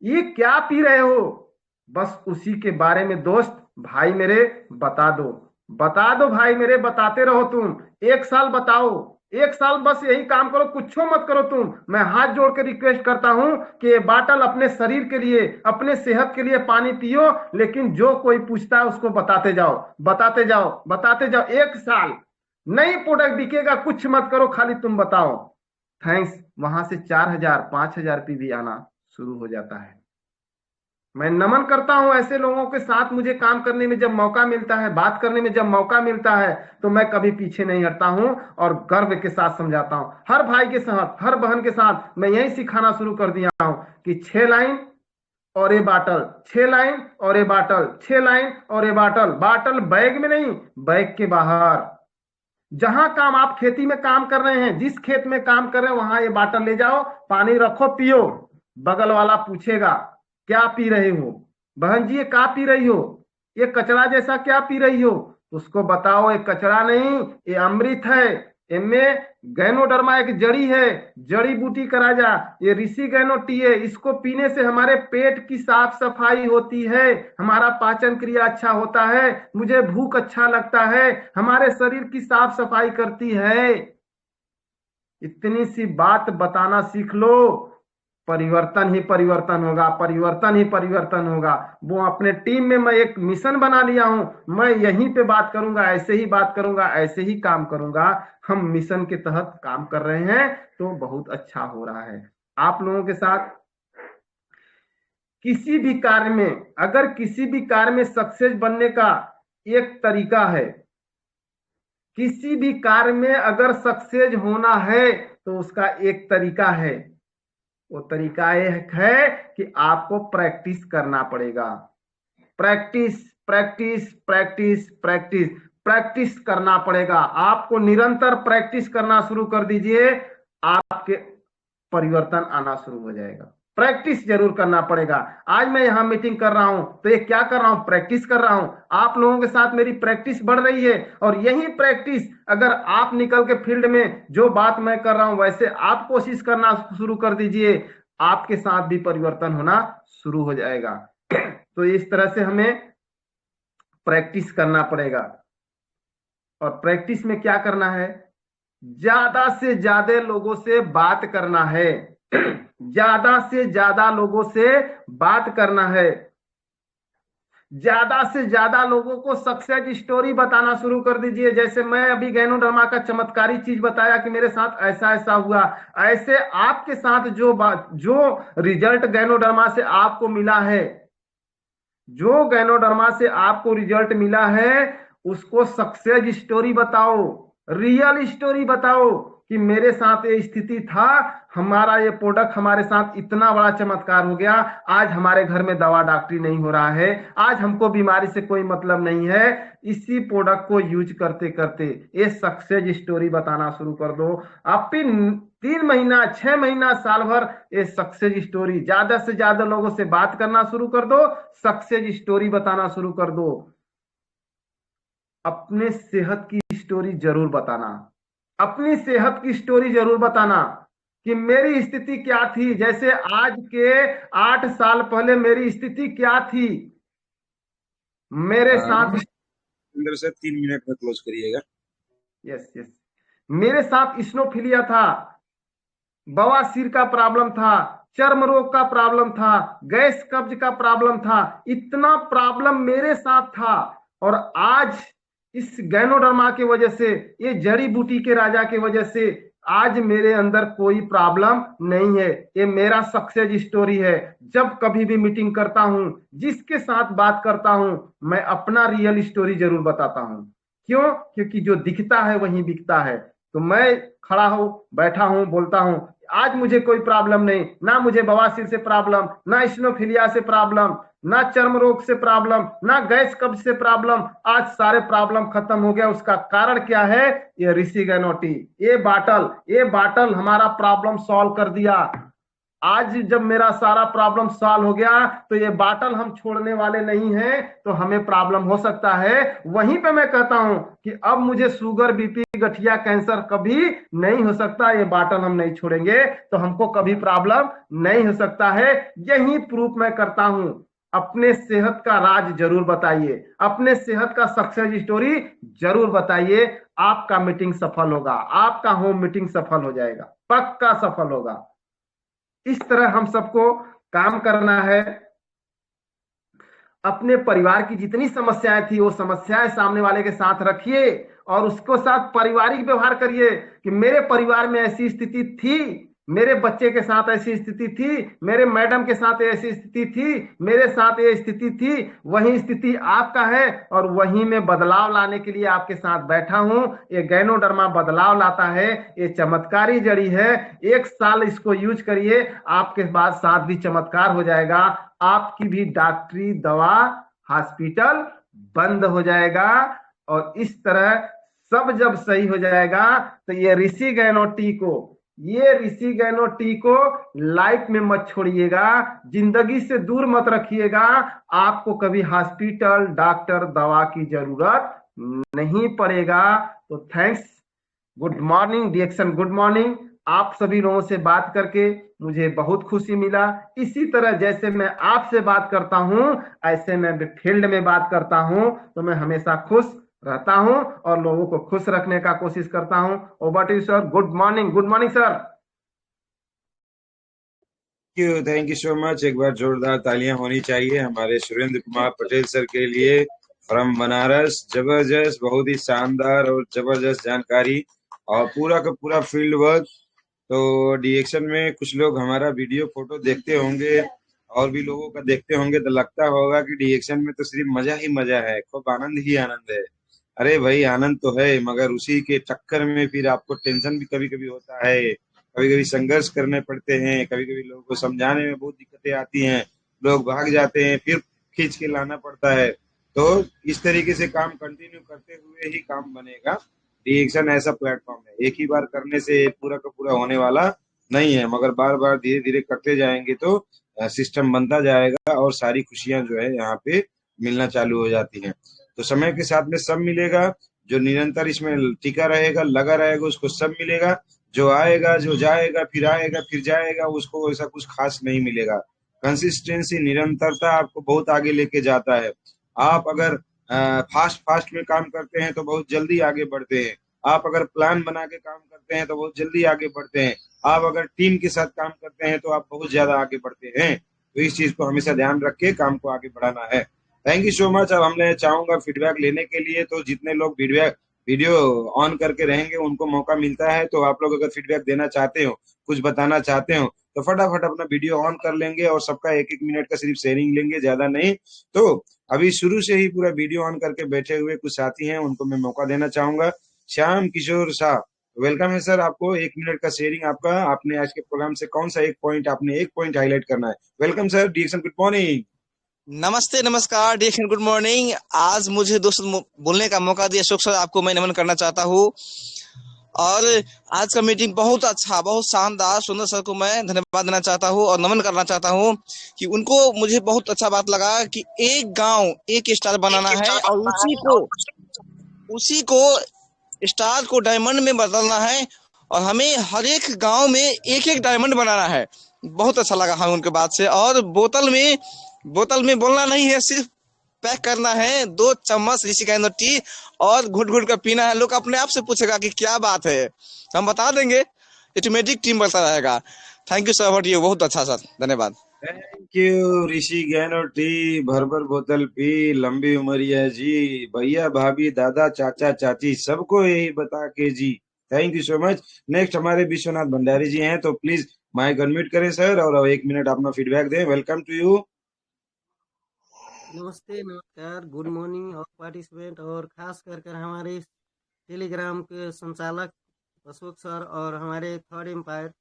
ये क्या पी रहे हो, बस उसी के बारे में दोस्त भाई मेरे बता दो, बता दो भाई मेरे, बताते रहो। तुम 1 साल बताओ, 1 साल बस यही काम करो, कुछ मत करो तुम। मैं हाथ जोड़ के रिक्वेस्ट करता हूं कि ये बाटल अपने शरीर के लिए, अपने सेहत के लिए पानी पियो। लेकिन जो कोई पूछता है उसको बताते जाओ, बताते जाओ, बताते जाओ। 1 साल नई प्रोडक्ट बिकेगा, कुछ मत करो, खाली तुम बताओ। थैंक्स। वहां से 4000 5000 पी भी आना शुरू हो जाता है। मैं नमन करता हूं ऐसे लोगों के साथ। मुझे काम करने में जब मौका मिलता है, बात करने में जब मौका मिलता है, तो मैं कभी पीछे नहीं हटता हूं और गर्व के साथ समझाता हूं। हर भाई के साथ, हर बहन के साथ मैं यही सिखाना शुरू कर दिया हूं कि 6 लाइन और ये बाटल, 6 लाइन और ये बाटल, 6 लाइन और ये बाटल। बाटल बैग में नहीं, बैग के बाहर। जहां काम, आप खेती में काम कर रहे हैं, जिस खेत में काम कर रहे हैं, वहां ये बाटल ले जाओ, पानी रखो, पियो। बगल वाला पूछेगा क्या पी रहे हो, बहन जी ये क्या पी रही हो, ये कचरा जैसा क्या पी रही हो। उसको बताओ ये कचरा नहीं, ये अमृत है। इनमें गैनोडर्मा एक जड़ी है, जड़ी बूटी का राजा, ये ऋषि गैनो टी है। इसको पीने से हमारे पेट की साफ सफाई होती है, हमारा पाचन क्रिया अच्छा होता है, मुझे भूख अच्छा लगता है, हमारे शरीर की साफ सफाई करती है। इतनी सी बात बताना सीख लो, परिवर्तन ही परिवर्तन होगा, परिवर्तन ही परिवर्तन होगा। वो अपने टीम में मैं एक मिशन बना लिया हूं, मैं यहीं पे बात करूंगा, ऐसे ही बात करूंगा, ऐसे ही काम करूंगा। हम मिशन के तहत काम कर रहे हैं, तो बहुत अच्छा हो रहा है। आप लोगों के साथ किसी भी कार्य में, अगर किसी भी कार्य में सक्सेस बनने का एक तरीका है किसी भी कार्य में अगर सक्सेस होना है तो उसका एक तरीका है, वो तरीका एक है कि आपको प्रैक्टिस करना पड़ेगा। Practice practice practice practice practice करना पड़ेगा। आपको निरंतर प्रैक्टिस करना शुरू कर दीजिए, आपके परिवर्तन आना शुरू हो जाएगा। प्रैक्टिस जरूर करना पड़ेगा। आज मैं यहां मीटिंग कर रहा हूं तो ये क्या कर रहा हूं, प्रैक्टिस कर रहा हूं। आप लोगों के साथ मेरी प्रैक्टिस बढ़ रही है, और यही प्रैक्टिस अगर आप निकल के फील्ड में जो बात मैं कर रहा हूं वैसे आप कोशिश करना शुरू कर दीजिए, आपके साथ भी परिवर्तन होना शुरू हो जाएगा। तो इस तरह से हमें प्रैक्टिस करना पड़ेगा। और प्रैक्टिस में क्या करना है, ज्यादा से ज्यादा लोगों से बात करना है। ज्यादा से ज्यादा लोगों से बात करना है। ज्यादा से ज्यादा लोगों को सक्सेस स्टोरी बताना शुरू कर दीजिए। जैसे मैं अभी गैनोडर्मा का चमत्कारी चीज बताया कि मेरे साथ ऐसा ऐसा हुआ, ऐसे आपके साथ जो रिजल्ट गैनोडर्मा से आपको मिला है, जो गैनोडर्मा से आपको रिजल्ट मिला है, उसको सक्सेस स्टोरी बताओ, रियल स्टोरी बताओ कि मेरे साथ ये स्थिति था, हमारा ये प्रोडक्ट हमारे साथ इतना बड़ा चमत्कार हो गया, आज हमारे घर में दवा डॉक्टरी नहीं हो रहा है, आज हमको बीमारी से कोई मतलब नहीं है, इसी प्रोडक्ट को यूज करते करते। ये सक्सेस स्टोरी बताना शुरू कर दो। आप 3 महीना 6 महीना साल भर ये सक्सेस स्टोरी, ज्यादा से ज्यादा लोगों से बात करना शुरू कर दो, सक्सेस स्टोरी बताना शुरू कर दो। अपने सेहत की स्टोरी जरूर बताना, अपनी सेहत की स्टोरी जरूर बताना कि मेरी स्थिति क्या थी। जैसे आज के 8 साल पहले मेरी स्थिति क्या थी, मेरे साथ अंदर से 3 मिनट में क्लोज करिएगा। यस यस, मेरे साथ इस्नोफिलिया था, बवासीर का प्रॉब्लम था, चर्म रोग का प्रॉब्लम था, गैस कब्ज का प्रॉब्लम था, इतना प्रॉब्लम मेरे साथ था। और आज इस गैनोडर्मा की वजह से, ये जड़ी बूटी के राजा की वजह से आज मेरे अंदर कोई प्रॉब्लम नहीं है। ये मेरा सक्सेस स्टोरी है। जब कभी भी मीटिंग करता हूं, जिसके साथ बात करता हूं, मैं अपना रियल स्टोरी जरूर बताता हूं। क्यों? क्योंकि जो दिखता है वही बिकता है। तो मैं खड़ा हूं, बैठा हूं, बोलता हूं, आज मुझे कोई प्रॉब्लम नहीं, ना मुझे बवासीर से प्रॉब्लम, ना इस्नोफिलिया से प्रॉब्लम, ना चर्म रोग से प्रॉब्लम, ना गैस कब्ज से प्रॉब्लम। आज सारे प्रॉब्लम खत्म हो गया। उसका कारण क्या है? ये ऋषि गैनोटी, ये बाटल हमारा प्रॉब्लम सॉल्व कर दिया। आज जब मेरा सारा प्रॉब्लम सॉल्व हो गया तो ये बाटल हम छोड़ने वाले नहीं हैं। तो हमें प्रॉब्लम हो सकता है, वहीं पे मैं कहता हूं कि अब मुझे शुगर, बीपी, गठिया, कैंसर कभी नहीं हो सकता। ये बाटल हम नहीं छोड़ेंगे तो हमको कभी प्रॉब्लम नहीं हो सकता है। यही प्रूफ मैं करता हूं। अपने सेहत का राज जरूर बताइए, अपने सेहत का सक्सेस स्टोरी जरूर बताइए। आपका मीटिंग सफल होगा, आपका होम मीटिंग सफल हो जाएगा, पक्का सफल होगा। इस तरह हम सबको काम करना है। अपने परिवार की जितनी समस्याएं थी वो समस्याएं सामने वाले के साथ रखिए और उसको साथ पारिवारिक व्यवहार करिए कि मेरे परिवार में ऐसी स्थिति थी, मेरे बच्चे के साथ ऐसी स्थिति थी, मेरे मैडम के साथ ऐसी स्थिति थी, मेरे साथ ये स्थिति थी, वही स्थिति आपका है और वही में बदलाव लाने के लिए आपके साथ बैठा हूं। ये गैनोडर्मा बदलाव लाता है, ये चमत्कारी जड़ी है। 1 साल इसको यूज करिए, आपके बाद साथ भी चमत्कार हो जाएगा। आपकी भी डॉक्टरी, दवा, हॉस्पिटल बंद हो जाएगा। और इस तरह सब जब सही हो जाएगा तो ये ऋषि गैनो टी को लाइफ में मत छोड़िएगा, जिंदगी से दूर मत रखिएगा। आपको कभी हॉस्पिटल, डॉक्टर, दवा की जरूरत नहीं पड़ेगा। तो thanks, good morning D action, good morning. आप सभी लोगों से बात करके मुझे बहुत खुशी मिला। इसी तरह जैसे मैं आपसे बात करता हूं, ऐसे मैं फील्ड में बात करता हूं तो मैं हमेशा खुश रहता हूं और लोगों को खुश रखने का कोशिश करता हूं। Over to you sir. Good morning sir. Thank you so much. एक बार जोरदार तालियां होनी चाहिए हमारे सुरेंद्र कुमार पटेल सर के लिए, फ्रॉम बनारस। जबरदस्त, बहुत ही शानदार और जबरदस्त जानकारी और पूरा का पूरा फील्ड वर्क। तो डिएक्शन में कुछ लोग हमारा वीडियो फोटो देखते होंगे और भी लोगों का देखते होंगे तो लगता होगा कि डिएक्शन में तो सिर्फ मजा ही मजा है, खूब आनंद ही आनंद है। अरे भाई आनंद तो है, मगर उसी के चक्कर में फिर आपको टेंशन भी कभी कभी होता है, कभी कभी संघर्ष करने पड़ते हैं, कभी कभी लोगों को समझाने में बहुत दिक्कतें आती हैं, लोग भाग जाते हैं, फिर खींच के लाना पड़ता है। तो इस तरीके से काम कंटिन्यू करते हुए ही काम बनेगा। रिएक्शन ऐसा प्लेटफॉर्म है, एक ही बार करने से पूरा का पूरा होने वाला नहीं है, मगर बार बार धीरे धीरे करते जाएंगे तो सिस्टम बनता जाएगा और सारी खुशियां जो है यहाँ पे मिलना चालू हो जाती हैं। तो समय के साथ में सब मिलेगा, जो निरंतर इसमें टिका रहेगा, लगा रहेगा, उसको सब मिलेगा। जो आएगा, जो जाएगा, फिर जाएगा, उसको ऐसा कुछ खास नहीं मिलेगा। कंसिस्टेंसी, निरंतरता आपको बहुत आगे लेके जाता है। आप अगर फास्ट फास्ट में काम करते हैं तो बहुत जल्दी आगे बढ़ते हैं। आप अगर प्लान बना के काम करते हैं तो बहुत जल्दी आगे बढ़ते हैं। आप अगर टीम के साथ काम करते हैं तो आप बहुत ज्यादा आगे बढ़ते हैं। तो इस चीज को हमेशा ध्यान रख के काम को आगे बढ़ाना है। Thank you so much. अब हमने चाहूंगा फीडबैक लेने के लिए, तो जितने लोग फीडबैक वीडियो ऑन करके रहेंगे उनको मौका मिलता है। तो आप लोग अगर फीडबैक देना चाहते हो, कुछ बताना चाहते हो, तो फटाफट अपना वीडियो ऑन कर लेंगे और सबका एक एक मिनट का सिर्फ शेयरिंग लेंगे, ज्यादा नहीं। तो अभी शुरू से ही पूरा वीडियो ऑन करके बैठे हुए कुछ साथी हैं, उनको मैं मौका देना चाहूंगा। श्याम किशोर शाह, वेलकम है सर आपको। 1 मिनट का शेयरिंग आपका। आपने आज के प्रोग्राम से कौन सा एक पॉइंट, आपने एक पॉइंट हाईलाइट करना है। Welcome sir, D action, good morning. नमस्ते, नमस्कार, डिएक्शन, गुड मॉर्निंग। आज मुझे दोस्तों बोलने का मौका दिया, अशोक सर आपको मैं नमन करना चाहता हूँ। और आज का मीटिंग बहुत अच्छा, बहुत शानदार, सुंदर सर को मैं धन्यवाद देना चाहता हूँ और नमन करना चाहता हूँ कि उनको मुझे बहुत अच्छा बात लगा कि एक गांव एक स्टार बनाना है और उसी को स्टार को डायमंड में बदलना है और हमें हर एक गांव में एक एक डायमंड बनाना है। बहुत अच्छा लगा हमें उनके बात से। और बोतल में बोलना नहीं है, सिर्फ पैक करना है। 2 चम्मच ऋषि का टी और घुट घुट कर पीना है। लोग अपने आप से पूछेगा कि क्या बात है, हम बता देंगे, ऑटोमेटिक टीम बढ़ता रहेगा। थैंक यू सर, बट ये बहुत अच्छा सर, धन्यवाद। थैंक यू ऋषि गैनो टी, भर भर बोतल पी, लंबी उमरिया जी। भैया भाभी दादा चाचा चाची सबको यही बता के जी। Thank you so much. Next हमारे विश्वनाथ भंडारी जी हैं, तो प्लीज माइक अनम्यूट करें सर और 1 मिनट अपना फीडबैक दें। Welcome to you. नमस्ते, नमस्कार, गुड मॉर्निंग और पार्टिसिपेंट, और खास कर हमारे टेलीग्राम के संचालक अशोक सर और हमारे third umpire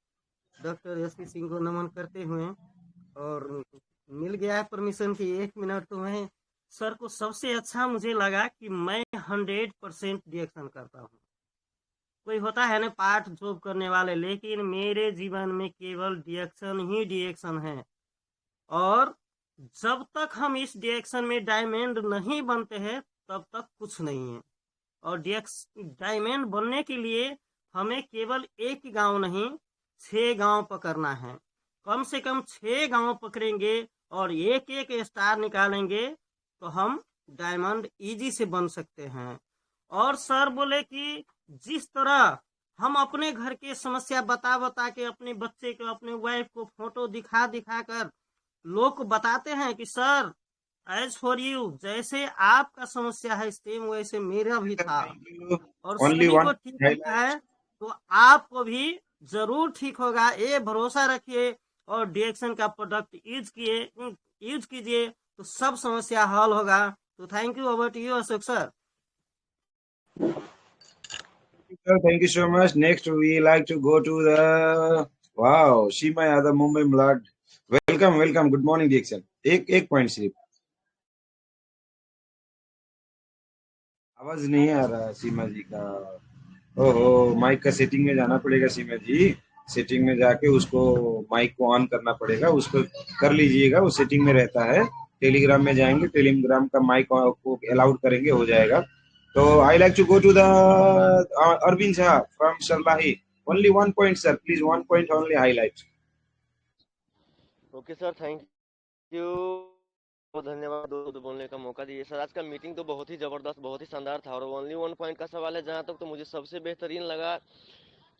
doctor SP Singh को नमन करते हुए, और मिल गया है परमिशन की 1 मिनट, तो मैं सर को सबसे अच्छा मुझे लगा कि मैं 100% रिएक्शन करता हूँ। कोई होता है ना पार्ट जॉब करने वाले, लेकिन मेरे जीवन में केवल रिएक्शन ही रिएक्शन है। और जब तक हम इस डायरेक्शन में डायमंड नहीं बनते हैं तब तक कुछ नहीं है। और डायमंड बनने के लिए हमें केवल एक गांव नहीं 6 गांव पकड़ना है। कम से कम 6 गांव पकड़ेंगे और एक एक स्टार निकालेंगे तो हम डायमंड इजी से बन सकते हैं। और सर बोले कि जिस तरह हम अपने घर के समस्या बता बता के अपने बच्चे को, अपने वाइफ को फोटो दिखा दिखा कर लोग को बताते हैं कि सर एज फॉर यू, जैसे आपका समस्या है सेम वैसे मेरा भी था, और ओनली सभी वन को ठीक होता है तो आपको भी जरूर ठीक होगा, ये भरोसा रखिए। और डायरेक्शन का प्रोडक्ट यूज कीजिए तो सब समस्या हल होगा। तो thank you, over to you Ashok sir. Sir, thank you so much. Next, we like to go to the wow, Shima Yadav, Mumbai Blood. Welcome, welcome. Good morning, Dixon. एक point सिर्फ, आवाज नहीं आ रहा सीमा जी का। ओहो, माइक का सेटिंग में जाना पड़ेगा सीमा जी। सेटिंग में जाके उसको माइक को ऑन करना पड़ेगा, उसको कर लीजिएगा, वो सेटिंग में रहता है। टेलीग्राम में जाएंगे, टेलीग्राम का माइक को अलाउड करेंगे, हो जाएगा। तो I like to go to the Arvind Jha from Sarlahi. Only 1 point sir, please 1 point only highlight. Okay sir, thank you, बहुत धन्यवाद दोस्तों बोलने का मौका दिए सर। आज का मीटिंग तो बहुत ही ज़बरदस्त, बहुत ही शानदार था। और ओनली 1 पॉइंट का सवाल है जहाँ तक, तो मुझे सबसे बेहतरीन लगा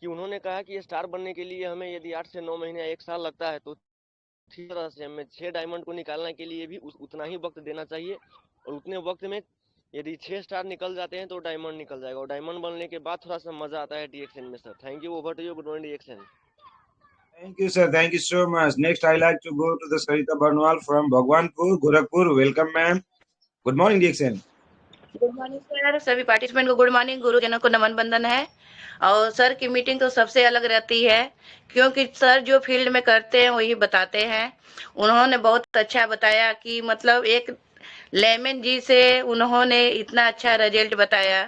कि उन्होंने कहा कि स्टार बनने के लिए हमें यदि 8 से 9 महीने 1 साल लगता है, तो ठीक तरह से हमें 6 डायमंड को निकालने के लिए भी उतना ही वक्त देना चाहिए। और उतने वक्त में यदि 6 स्टार निकल जाते हैं तो डायमंड निकल जाएगा, और डायमंड बनने के बाद थोड़ा सा मजा आता है डीएक्शन में sir. Thank you, over to you, good morning D action. Thank you, sir. Thank you so much. Next, I like to go to the Sarita Barnwal from Bhagwanpur, Gorakhpur. Welcome, ma'am. Good morning, Dixon. Good morning sir, सभी participant को good morning, गुरुजनों को नमन बंदन है। और sir की meeting तो सबसे अलग रहती है, क्योंकि सर जो फील्ड में करते हैं वही बताते हैं। उन्होंने बहुत अच्छा बताया कि मतलब एक लेमन जी से उन्होंने इतना अच्छा रिजल्ट बताया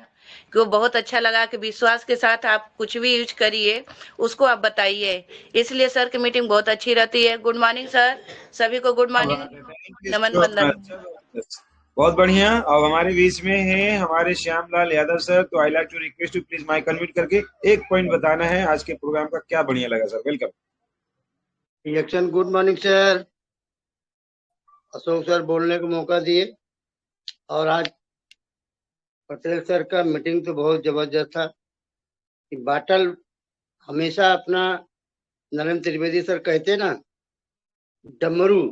कि वो बहुत अच्छा लगा कि विश्वास के साथ आप कुछ भी यूज करिए, उसको आप बताइए। इसलिए सर की मीटिंग बहुत अच्छी रहती है। गुड मॉर्निंग सर, सभी को गुड मॉर्निंग, थैंक यू नमन सो बंदन। मच। बहुत बढ़िया। अब हमारे बीच में हैं हमारे श्यामलाल यादव सर, तो I like to request to please mic unmute करके एक पॉइंट बताना है आज के प्रोग्राम का क्या बढ़िया लगा sir. Welcome. Election. Good morning sir, Ashok sir बोलने का मौका दिए। और आज पटेल सर का मीटिंग तो बहुत जबरदस्त था। कि बाटल हमेशा अपना नरेंद्र त्रिवेदी सर कहते ना, डमरू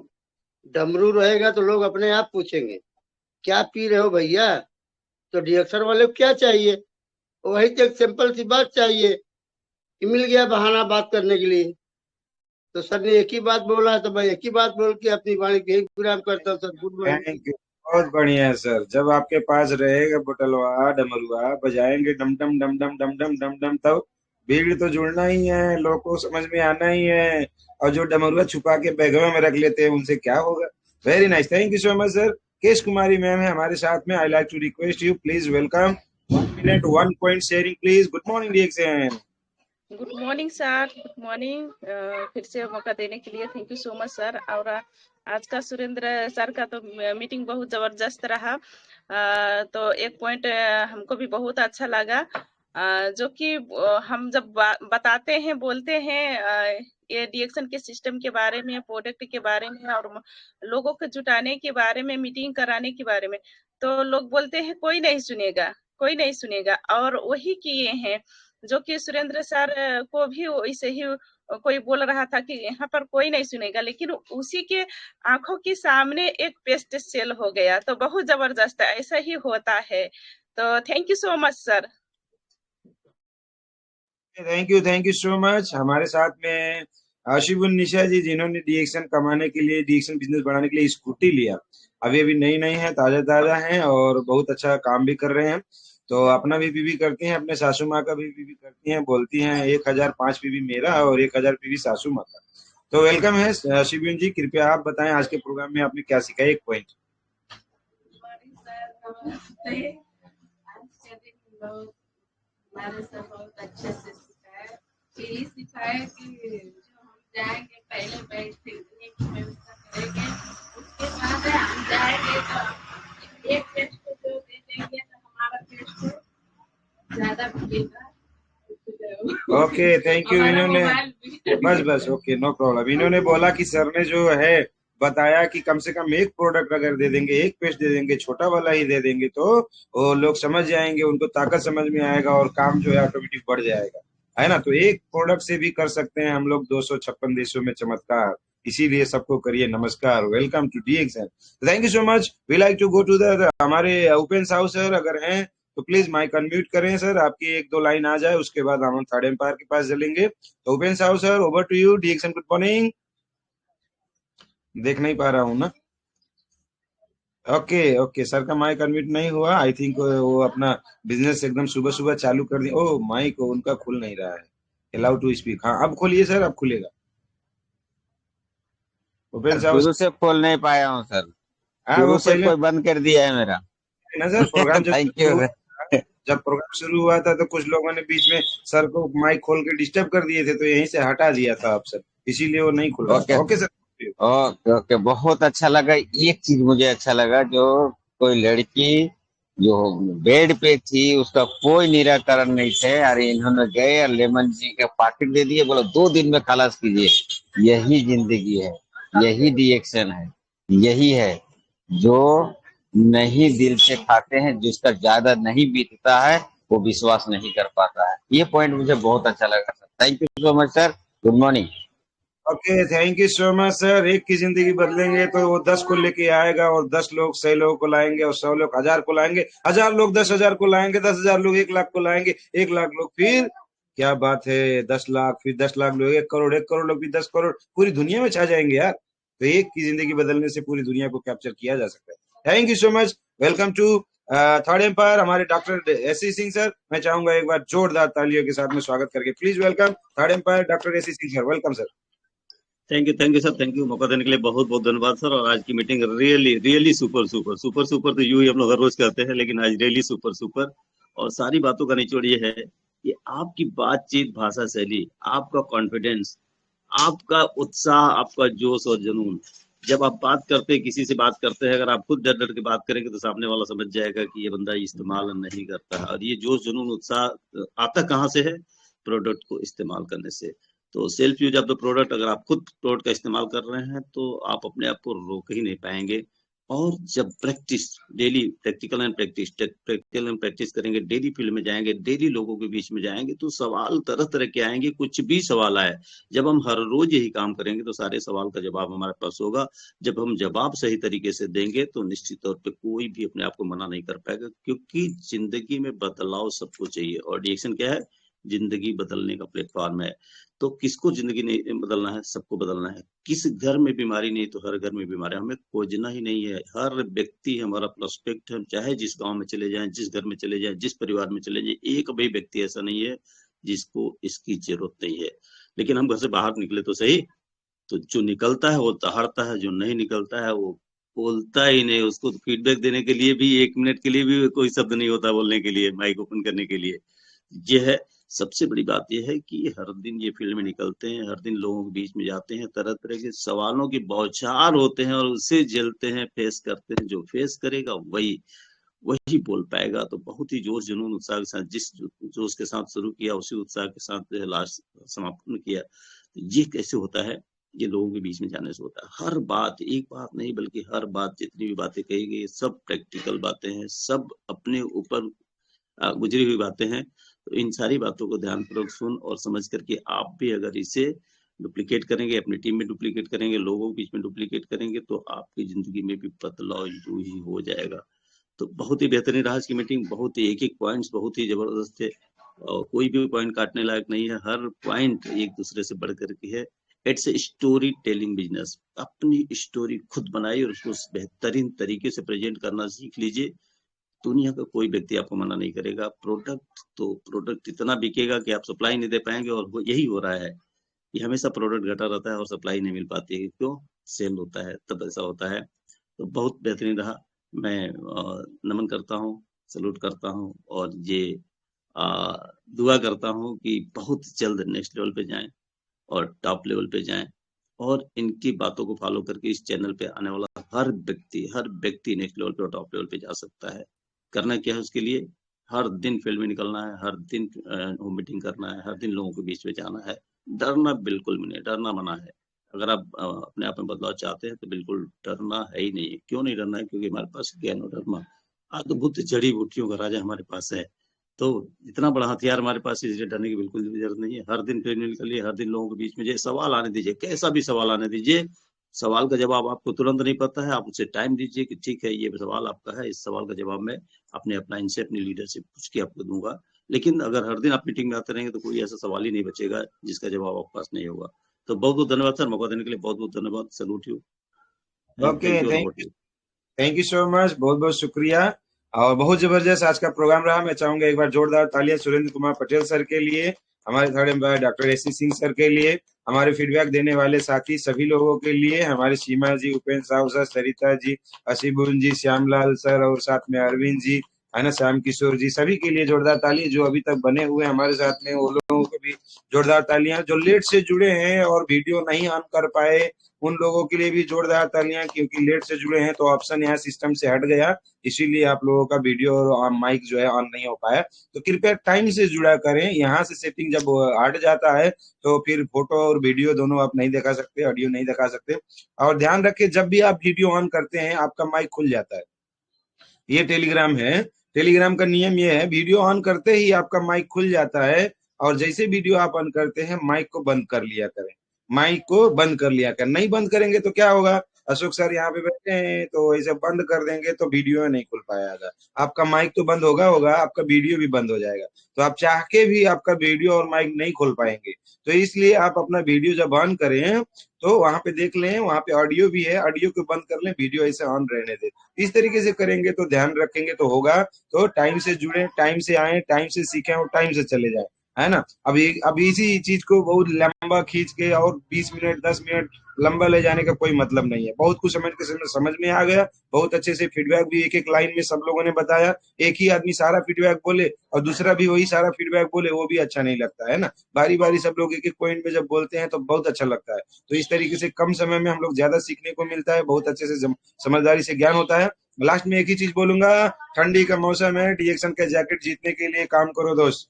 डमरू रहेगा तो लोग अपने आप पूछेंगे क्या पी रहे हो भैया, तो डीएक्शन वाले को क्या चाहिए, वही तो एक सिंपल सी बात चाहिए कि मिल गया बहाना बात करने के लिए। तो सर ने एक ही बात बोला, तो मैं एक ही बात बोल के अपनी वाणी को विराम करता हूँ sir. Good morning. Thank you, बहुत बढ़िया है सर। जब आपके पास रहेगा बोतलवा डमरुआ, बजाएंगे डम डम डम डम डम डम डम डम, तब भीड़ तो जुड़ना ही है, लोग को समझ में आना ही है। और जो डमरुआ छुपा के बैगवा में रख लेते हैं उनसे क्या होगा। Very nice, thank you so much sir. Kesh Kumari ma'am है हमारे साथ में। I like to request you please welcome. 1 minute 1 point sharing please. Good morning D action. Good morning sir, good morning. फिर से मौका देने के लिए thank you so much sir. और आज का सुरेंद्र सर का तो मीटिंग बहुत जबरदस्त रहा। तो एक पॉइंट हमको भी बहुत अच्छा लगा, जो कि हम जब बताते हैं, बोलते हैं ये डिएक्शन के सिस्टम के बारे में, प्रोडक्ट के बारे में और लोगों को जुटाने के बारे में, मीटिंग कराने के बारे में, तो लोग बोलते हैं कोई नहीं सुनेगा, कोई नहीं सुनेगा। और वही किए हैं, जो कि सुरेंद्र सर को भी वैसे ही कोई बोल रहा था कि यहाँ पर कोई नहीं सुनेगा, लेकिन उसी के आंखों के सामने एक पेस्ट सेल हो गया। तो बहुत जबरदस्त है, ऐसा ही होता है। तो thank you so much sir. Thank you so much. हमारे साथ में आशिबुन निशा जी, जिन्होंने डिएक्शन कमाने के लिए, डिएक्शन बिजनेस बढ़ाने के लिए स्कूटी लिया। अभी अभी नई नई है, ताजा ताजा हैं और बहुत अच्छा काम भी कर रहे हैं। तो अपना भी पीवी करती हैं, अपने सासू माँ का भी पीवी करती हैं, बोलती हैं 1005 पीवी मेरा और 1000 पीवी सासू माँ का। तो वेलकम है आशिबुन जी, कृपया आप बताएं आज के प्रोग्राम में आपने क्या सीखा, एक पॉइंट। हमारे सब बहुत अच्छे से सिखाया, यही सिखाया कि जो हम जाएंगे पहले बैठ खरीदने की व्यवस्था करेंगे, उसके बाद हम जाएंगे तो एक पेज को जो दे देंगे तो हमारा पेज को ज्यादा बिकेगा। Okay thank you. इन्होंने बस ओके नो प्रॉब्लम। इन्होंने बोला कि सर ने जो है बताया कि कम से कम एक प्रोडक्ट अगर दे देंगे, एक पेज दे देंगे, छोटा वाला ही दे देंगे, तो वो लोग समझ जाएंगे, उनको ताकत समझ में आएगा और काम जो है ऑटोमेटिक बढ़ जाएगा, है ना। तो एक प्रोडक्ट से भी कर सकते हैं हम लोग 256 देशों में चमत्कार। इसीलिए सबको करिए नमस्कार, welcome to D action. Thank you so much. We like to go to the हमारे ओपन साउथ सर अगर हैं तो प्लीज माइक अनम्यूट करें सर। आपकी एक दो लाइन आ जाए, उसके बाद हम थर्ड एम्पायर के पास चलेंगे। तो open south sir, over to you. D action good morning. देख नहीं पा रहा हूँ ना। ओके ओके, सर का माइक अनम्यूट नहीं हुआ। आई थिंक वो अपना बिजनेस एकदम सुबह सुबह चालू कर दिया। ओ माइक उनका खुल नहीं रहा है। Allow to speak. हाँ अब खोलिए सर, अब खुलेगा। ओपन साउथ शुरू से खोल नहीं पाया हूँ सर, हाँ शुरू वो से पहले कोई बंद कर दिया है मेरा। ना सर, प्रोग्राम थैंक यू। जब प्रोग्राम शुरू हुआ था तो कुछ लोगों ने बीच में सर को माइक खोल के डिस्टर्ब कर दिए थे, तो यहीं से हटा दिया था आप सर, इसीलिए वो नहीं खुल रहा था। Okay sir. ओके ओके, बहुत अच्छा लगा। एक चीज मुझे अच्छा लगा, जो कोई लड़की जो बेड पे थी उसका कोई निराकरण नहीं थे, अरे इन्होंने गए और लेमन जी का पाकिट दे दिए, बोलो 2 दिन में खलास कीजिए। यही जिंदगी है, यही डिएक्शन है, यही है जो नहीं दिल से खाते हैं, जिसका ज्यादा नहीं बीतता है वो विश्वास नहीं कर पाता है। ये पॉइंट मुझे बहुत अच्छा लगा sir. Thank you so much sir. Good morning. Okay thank you so much sir. एक की जिंदगी बदलेंगे तो वो 10 को लेके आएगा, और 10 लोग 100 लोगों को लाएंगे, और 100 लोग 1000 को लाएंगे, 1000 लोग 10,000 को लाएंगे, 10,000 लोग 1 लाख को लाएंगे, 1 लाख लोग फिर क्या बात है 10 लाख, फिर 10 लाख लोग 1 करोड़, 1 करोड़ लोग भी 10 करोड़, पूरी दुनिया में छा जाएंगे यार। तो एक की जिंदगी बदलने से पूरी दुनिया को कैप्चर किया जा सकता है। Thank you so much. Welcome to third umpire हमारे डॉक्टर एससी सिंह सर, मैं चाहूंगा एक बार जोरदार तालियों के साथ में स्वागत करके please welcome third umpire doctor SC Singh sir, welcome sir. Thank you sir, thank you. मौका देने के लिए बहुत बहुत धन्यवाद सर। और आज की meeting really super super super super तो यूं ही हम लोग हर रोज कहते हैं, लेकिन आज रियली सुपर सुपर। और सारी बातों का निचोड़ ये है कि आपकी बातचीत, भाषा शैली, आपका कॉन्फिडेंस, आपका उत्साह, आपका जोश और जुनून, जब आप बात करते हैं, किसी से बात करते हैं, अगर आप खुद डर डर के बात करेंगे तो सामने वाला समझ जाएगा कि ये बंदा इस्तेमाल नहीं करता है। और ये जोश जुनून उत्साह आता कहाँ से है? प्रोडक्ट को इस्तेमाल करने से। तो self use of the product, अगर आप खुद प्रोडक्ट का इस्तेमाल कर रहे हैं तो आप अपने आप को रोक ही नहीं पाएंगे। और जब practice, daily practical and practice करेंगे, डेली फील्ड में जाएंगे, डेली लोगों के बीच में जाएंगे, तो सवाल तरह तरह के आएंगे। कुछ भी सवाल आए, जब हम हर रोज यही काम करेंगे तो सारे सवाल का जवाब हमारे पास होगा। जब हम जवाब सही तरीके से देंगे तो निश्चित तौर पे कोई भी अपने आप को मना नहीं कर पाएगा, क्योंकि जिंदगी में बदलाव सबको चाहिए। और रिएक्शन क्या है? जिंदगी बदलने का प्लेटफॉर्म है। तो किसको जिंदगी नहीं बदलना है? सबको बदलना है। किस घर में बीमारी नहीं तो हर घर में बीमारी, हमें खोजना ही नहीं है। हर व्यक्ति हमारा प्रोस्पेक्ट है, चाहे जिस गांव में चले जाएं, जिस घर में चले जाएं, जिस परिवार में चले जाएं, एक भी व्यक्ति ऐसा नहीं है जिसको इसकी जरूरत नहीं है। लेकिन हम घर से बाहर निकले तो सही, तो जो निकलता है वो दहाड़ता है, जो नहीं निकलता है वो बोलता ही नहीं। उसको फीडबैक देने के लिए भी 1 मिनट के लिए भी कोई शब्द नहीं होता बोलने के लिए, माइक ओपन करने के लिए। ये है सबसे बड़ी बात। यह है कि हर दिन ये फील्ड में निकलते हैं, हर दिन लोगों के बीच में जाते हैं, तरह तरह के सवालों की बौछार होते हैं और उससे जलते हैं, फेस करते हैं। जो फेस करेगा वही बोल पाएगा। तो बहुत ही जोश जुनून उत्साह के साथ, जिस जोश के साथ शुरू किया उसी उत्साह के साथ लास्ट समापन किया। ये कैसे होता है? ये लोगों के बीच में जाने से होता है। हर बात, एक बात नहीं बल्कि हर बात, जितनी भी बातें कही गई सब प्रैक्टिकल बातें हैं, सब अपने ऊपर गुजरी हुई बातें हैं। तो इन सारी बातों को ध्यानपूर्वक सुन और समझ करके आप भी अगर इसे डुप्लीकेट करेंगे, अपनी टीम में डुप्लीकेट करेंगे, लोगों के बीच में डुप्लीकेट करेंगे, तो आपकी जिंदगी में भी बदलाव यूं ही हो जाएगा। तो बहुत ही बेहतरीन रहा आज की मीटिंग। बहुत ही एक पॉइंट्स बहुत ही जबरदस्त थे और कोई भी पॉइंट काटने लायक नहीं है। हर पॉइंट एक दूसरे से बढ़ करके है। It's a story telling business. अपनी स्टोरी खुद बनाइए और उसको बेहतरीन तरीके से प्रेजेंट करना सीख लीजिए। दुनिया का कोई व्यक्ति आपको मना नहीं करेगा। प्रोडक्ट इतना बिकेगा कि आप सप्लाई नहीं दे पाएंगे। और वो यही हो रहा है कि हमेशा प्रोडक्ट घटा रहता है और सप्लाई नहीं मिल पाती है। क्यों? सेल होता है तब ऐसा होता है। तो बहुत बेहतरीन रहा। मैं नमन करता हूँ, सलूट करता हूँ और ये दुआ करता हूँ कि बहुत जल्द नेक्स्ट लेवल पे जाएं और टॉप लेवल पे जाएं। और इनकी बातों को फॉलो करके इस चैनल पे आने वाला हर व्यक्ति नेक्स्ट लेवल पे और टॉप लेवल पे जा सकता है। करना क्या है उसके लिए? हर दिन फील्ड में निकलना है, हर दिन होम मीटिंग करना है, हर दिन लोगों के बीच में जाना है। डरना बिल्कुल भी नहीं, डरना मना है। अगर आप अपने आप में बदलाव चाहते हैं तो बिल्कुल डरना है ही नहीं। क्यों नहीं डरना है? क्योंकि हमारे पास ज्ञान धर्म अद्भुत जड़ी बूटियों का राजा हमारे पास है। तो इतना बड़ा हथियार हमारे पास है, इसलिए डरने की बिल्कुल भी जरूरत नहीं है। हर दिन फील्ड में निकलिए, हर दिन लोगों के बीच में जाइए, सवाल आने दीजिए, कैसा भी सवाल आने दीजिए। सवाल का जवाब आपको तुरंत नहीं पता है, आप उसे टाइम दीजिए कि ठीक है ये सवाल आपका है, इस सवाल का जवाब मैं अपने अपलाइन से, अपनी लीडर से पूछ के आपको दूंगा। लेकिन अगर हर दिन आप मीटिंग में आते रहेंगे तो कोई ऐसा सवाल ही नहीं बचेगा जिसका जवाब आपके पास नहीं होगा। तो बहुत बहुत धन्यवाद सर, मौका देने के लिए बहुत बहुत धन्यवाद। Salute you. Okay, thank you so much, बहुत बहुत शुक्रिया। और बहुत जबरदस्त आज का प्रोग्राम रहा। मैं चाहूंगा एक बार जोरदार तालियां सुरेंद्र कुमार पटेल सर के लिए, हमारे third umpire doctor SC Singh sir के लिए, हमारे फीडबैक देने वाले साथी सभी लोगों के लिए, हमारे सीमा जी, उपेंद्र साहू सर, सरिता जी, असीबुन जी, श्यामलाल सर और साथ में अरविंद जी, है ना, श्याम किशोर जी, सभी के लिए जोरदार ताली। जो अभी तक बने हुए हमारे साथ में वो लोगों को भी जोरदार तालियां। जो लेट से जुड़े हैं और वीडियो नहीं ऑन कर पाए उन लोगों के लिए भी जोरदार तालियां, क्योंकि लेट से जुड़े हैं तो ऑप्शन यहाँ सिस्टम से हट गया, इसीलिए आप लोगों का वीडियो और माइक जो है ऑन नहीं हो पाया। तो कृपया टाइम से जुड़ा करें। यहाँ से सेटिंग जब हट जाता है तो फिर फोटो और वीडियो दोनों आप नहीं दिखा सकते, ऑडियो नहीं दिखा सकते। और ध्यान रखें, जब भी आप वीडियो ऑन करते हैं आपका माइक खुल जाता है। ये टेलीग्राम है, टेलीग्राम का नियम ये है, वीडियो ऑन करते ही आपका माइक खुल जाता है और जैसे वीडियो आप ऑन करते हैं माइक को बंद कर लिया करें। माइक को बंद कर लिया करें। नहीं बंद करेंगे तो क्या होगा? अशोक सर यहाँ पे बैठे हैं, तो ऐसे बंद कर देंगे तो वीडियो नहीं खुल पाएगा। आपका माइक तो बंद होगा, आपका वीडियो भी बंद हो जाएगा। तो आप चाह के भी आपका वीडियो और माइक नहीं खोल पाएंगे। तो इसलिए आप अपना वीडियो जब ऑन करें तो वहां पे देख लें, वहां पे ऑडियो भी है, ऑडियो को बंद कर लें, वीडियो ऐसे ऑन रहने दें। इस तरीके से करेंगे तो ध्यान रखेंगे तो होगा। तो टाइम से जुड़े, टाइम से आए, टाइम से सीखें और टाइम से चले जाए, है ना। अभी इसी चीज को बहुत लंबा खींच के और 20 मिनट 10 मिनट लंबा ले जाने का कोई मतलब नहीं है। बहुत कुछ समझ में आ गया। बहुत अच्छे से फीडबैक भी एक एक लाइन में सब लोगों ने बताया। एक ही आदमी सारा फीडबैक बोले और दूसरा भी वही सारा फीडबैक बोले, वो भी अच्छा नहीं लगता है ना। बारी बारी सब लोग एक एक पॉइंट पे जब बोलते हैं तो बहुत अच्छा लगता है। तो इस तरीके से कम समय में हम लोग ज्यादा सीखने को मिलता है, बहुत अच्छे से समझदारी से ज्ञान होता है। लास्ट में एक ही चीज बोलूंगा, ठंडी का मौसम है, डीएक्शन का जैकेट जीतने के लिए काम करो दोस्त।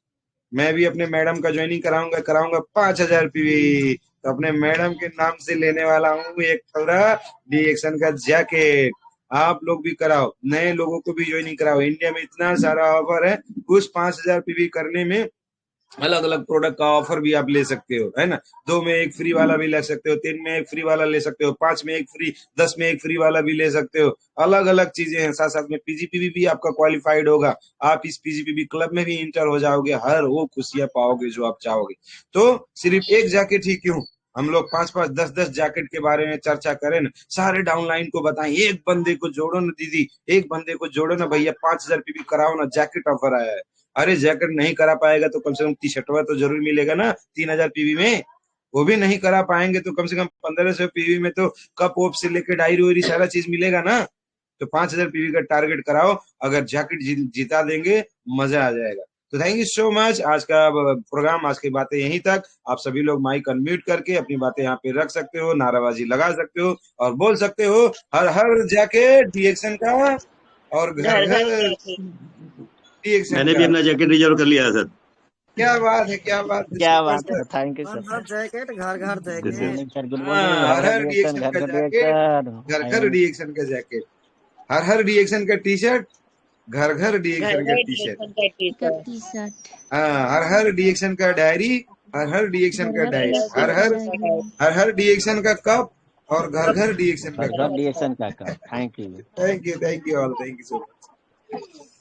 मैं भी अपने मैडम का ज्वाइनिंग कराऊंगा 5000 पीवी। तो अपने मैडम के नाम से लेने वाला हूँ एक पूरा डीएक्शन का जैकेट। आप लोग भी कराओ, नए लोगों को भी ज्वाइनिंग कराओ। इंडिया में इतना सारा ऑफर है, उस 5000 पीवी करने में अलग अलग प्रोडक्ट का ऑफर भी आप ले सकते हो, है ना। 2 में 1 फ्री वाला भी ले सकते हो, 3 में 1 फ्री वाला ले सकते हो, 5 में 1 फ्री, 10 में 1 फ्री वाला भी ले सकते हो। अलग अलग चीजें हैं। साथ साथ में पीजीपीवी भी आपका क्वालिफाइड होगा। आप इस पीजीपीवी क्लब में भी इंटर हो जाओगे, हर वो खुशियां पाओगे जो आप चाहोगे। तो सिर्फ एक जैकेट ही क्यों, हम लोग 5-5 10-10 जैकेट के बारे में चर्चा करें ना, सारे डाउनलाइन को बताएं। एक बंदे को जोड़ो ना दीदी, एक बंदे को जोड़ो ना भैया, 5000 पीवी कराओ ना, जैकेट ऑफर आया है। अरे जैकेट नहीं करा पाएगा तो कम से कम टी-शर्टवा तो जरूर मिलेगा ना 3000 पीवी में। वो भी नहीं करा पाएंगे तो कम से कम 1500 पीवी में तो कप वप से लेकर डायरी वायरी सारा चीज मिलेगा ना। तो 5000 पीवी का टारगेट कराओ, अगर जैकेट जिता देंगे मजा आ जाएगा। तो थैंक यू सो मच। आज का प्रोग्राम, आज की बातें यहीं तक। आप सभी लोग माइक अनम्यूट करके अपनी बातें यहाँ पे रख सकते हो, नाराबाजी लगा सकते हो और बोल सकते हो हर हर जैकेट डीएक्शन का और घर घर डीएक्शन मैंने भी का। अपना जैकेट रिजर्व कर लिया है सर। क्या बात है, क्या बात है, क्या सुपर बात है, sir. Thank you sir. Jacket घर घर This jacket. is morning sir, good morning. हाँ, घर हर घर हर रिएक्शन, डीएक्शन घर का घर जैकेट, घर घर रिएक्शन। डीएक्शन का जैकेट, हर हर डीएक्शन का टी शर्ट, घर घर डीएक्शन का टी शर्ट, हाँ, हर हर डीएक्शन का डायरी, हर हर डीएक्शन का डायरी, हर हर डीएक्शन का कप और घर घर डीएक्शन का घर घर कप। रिएक्शन का काम। Thank you. Thank you all, thank you so much.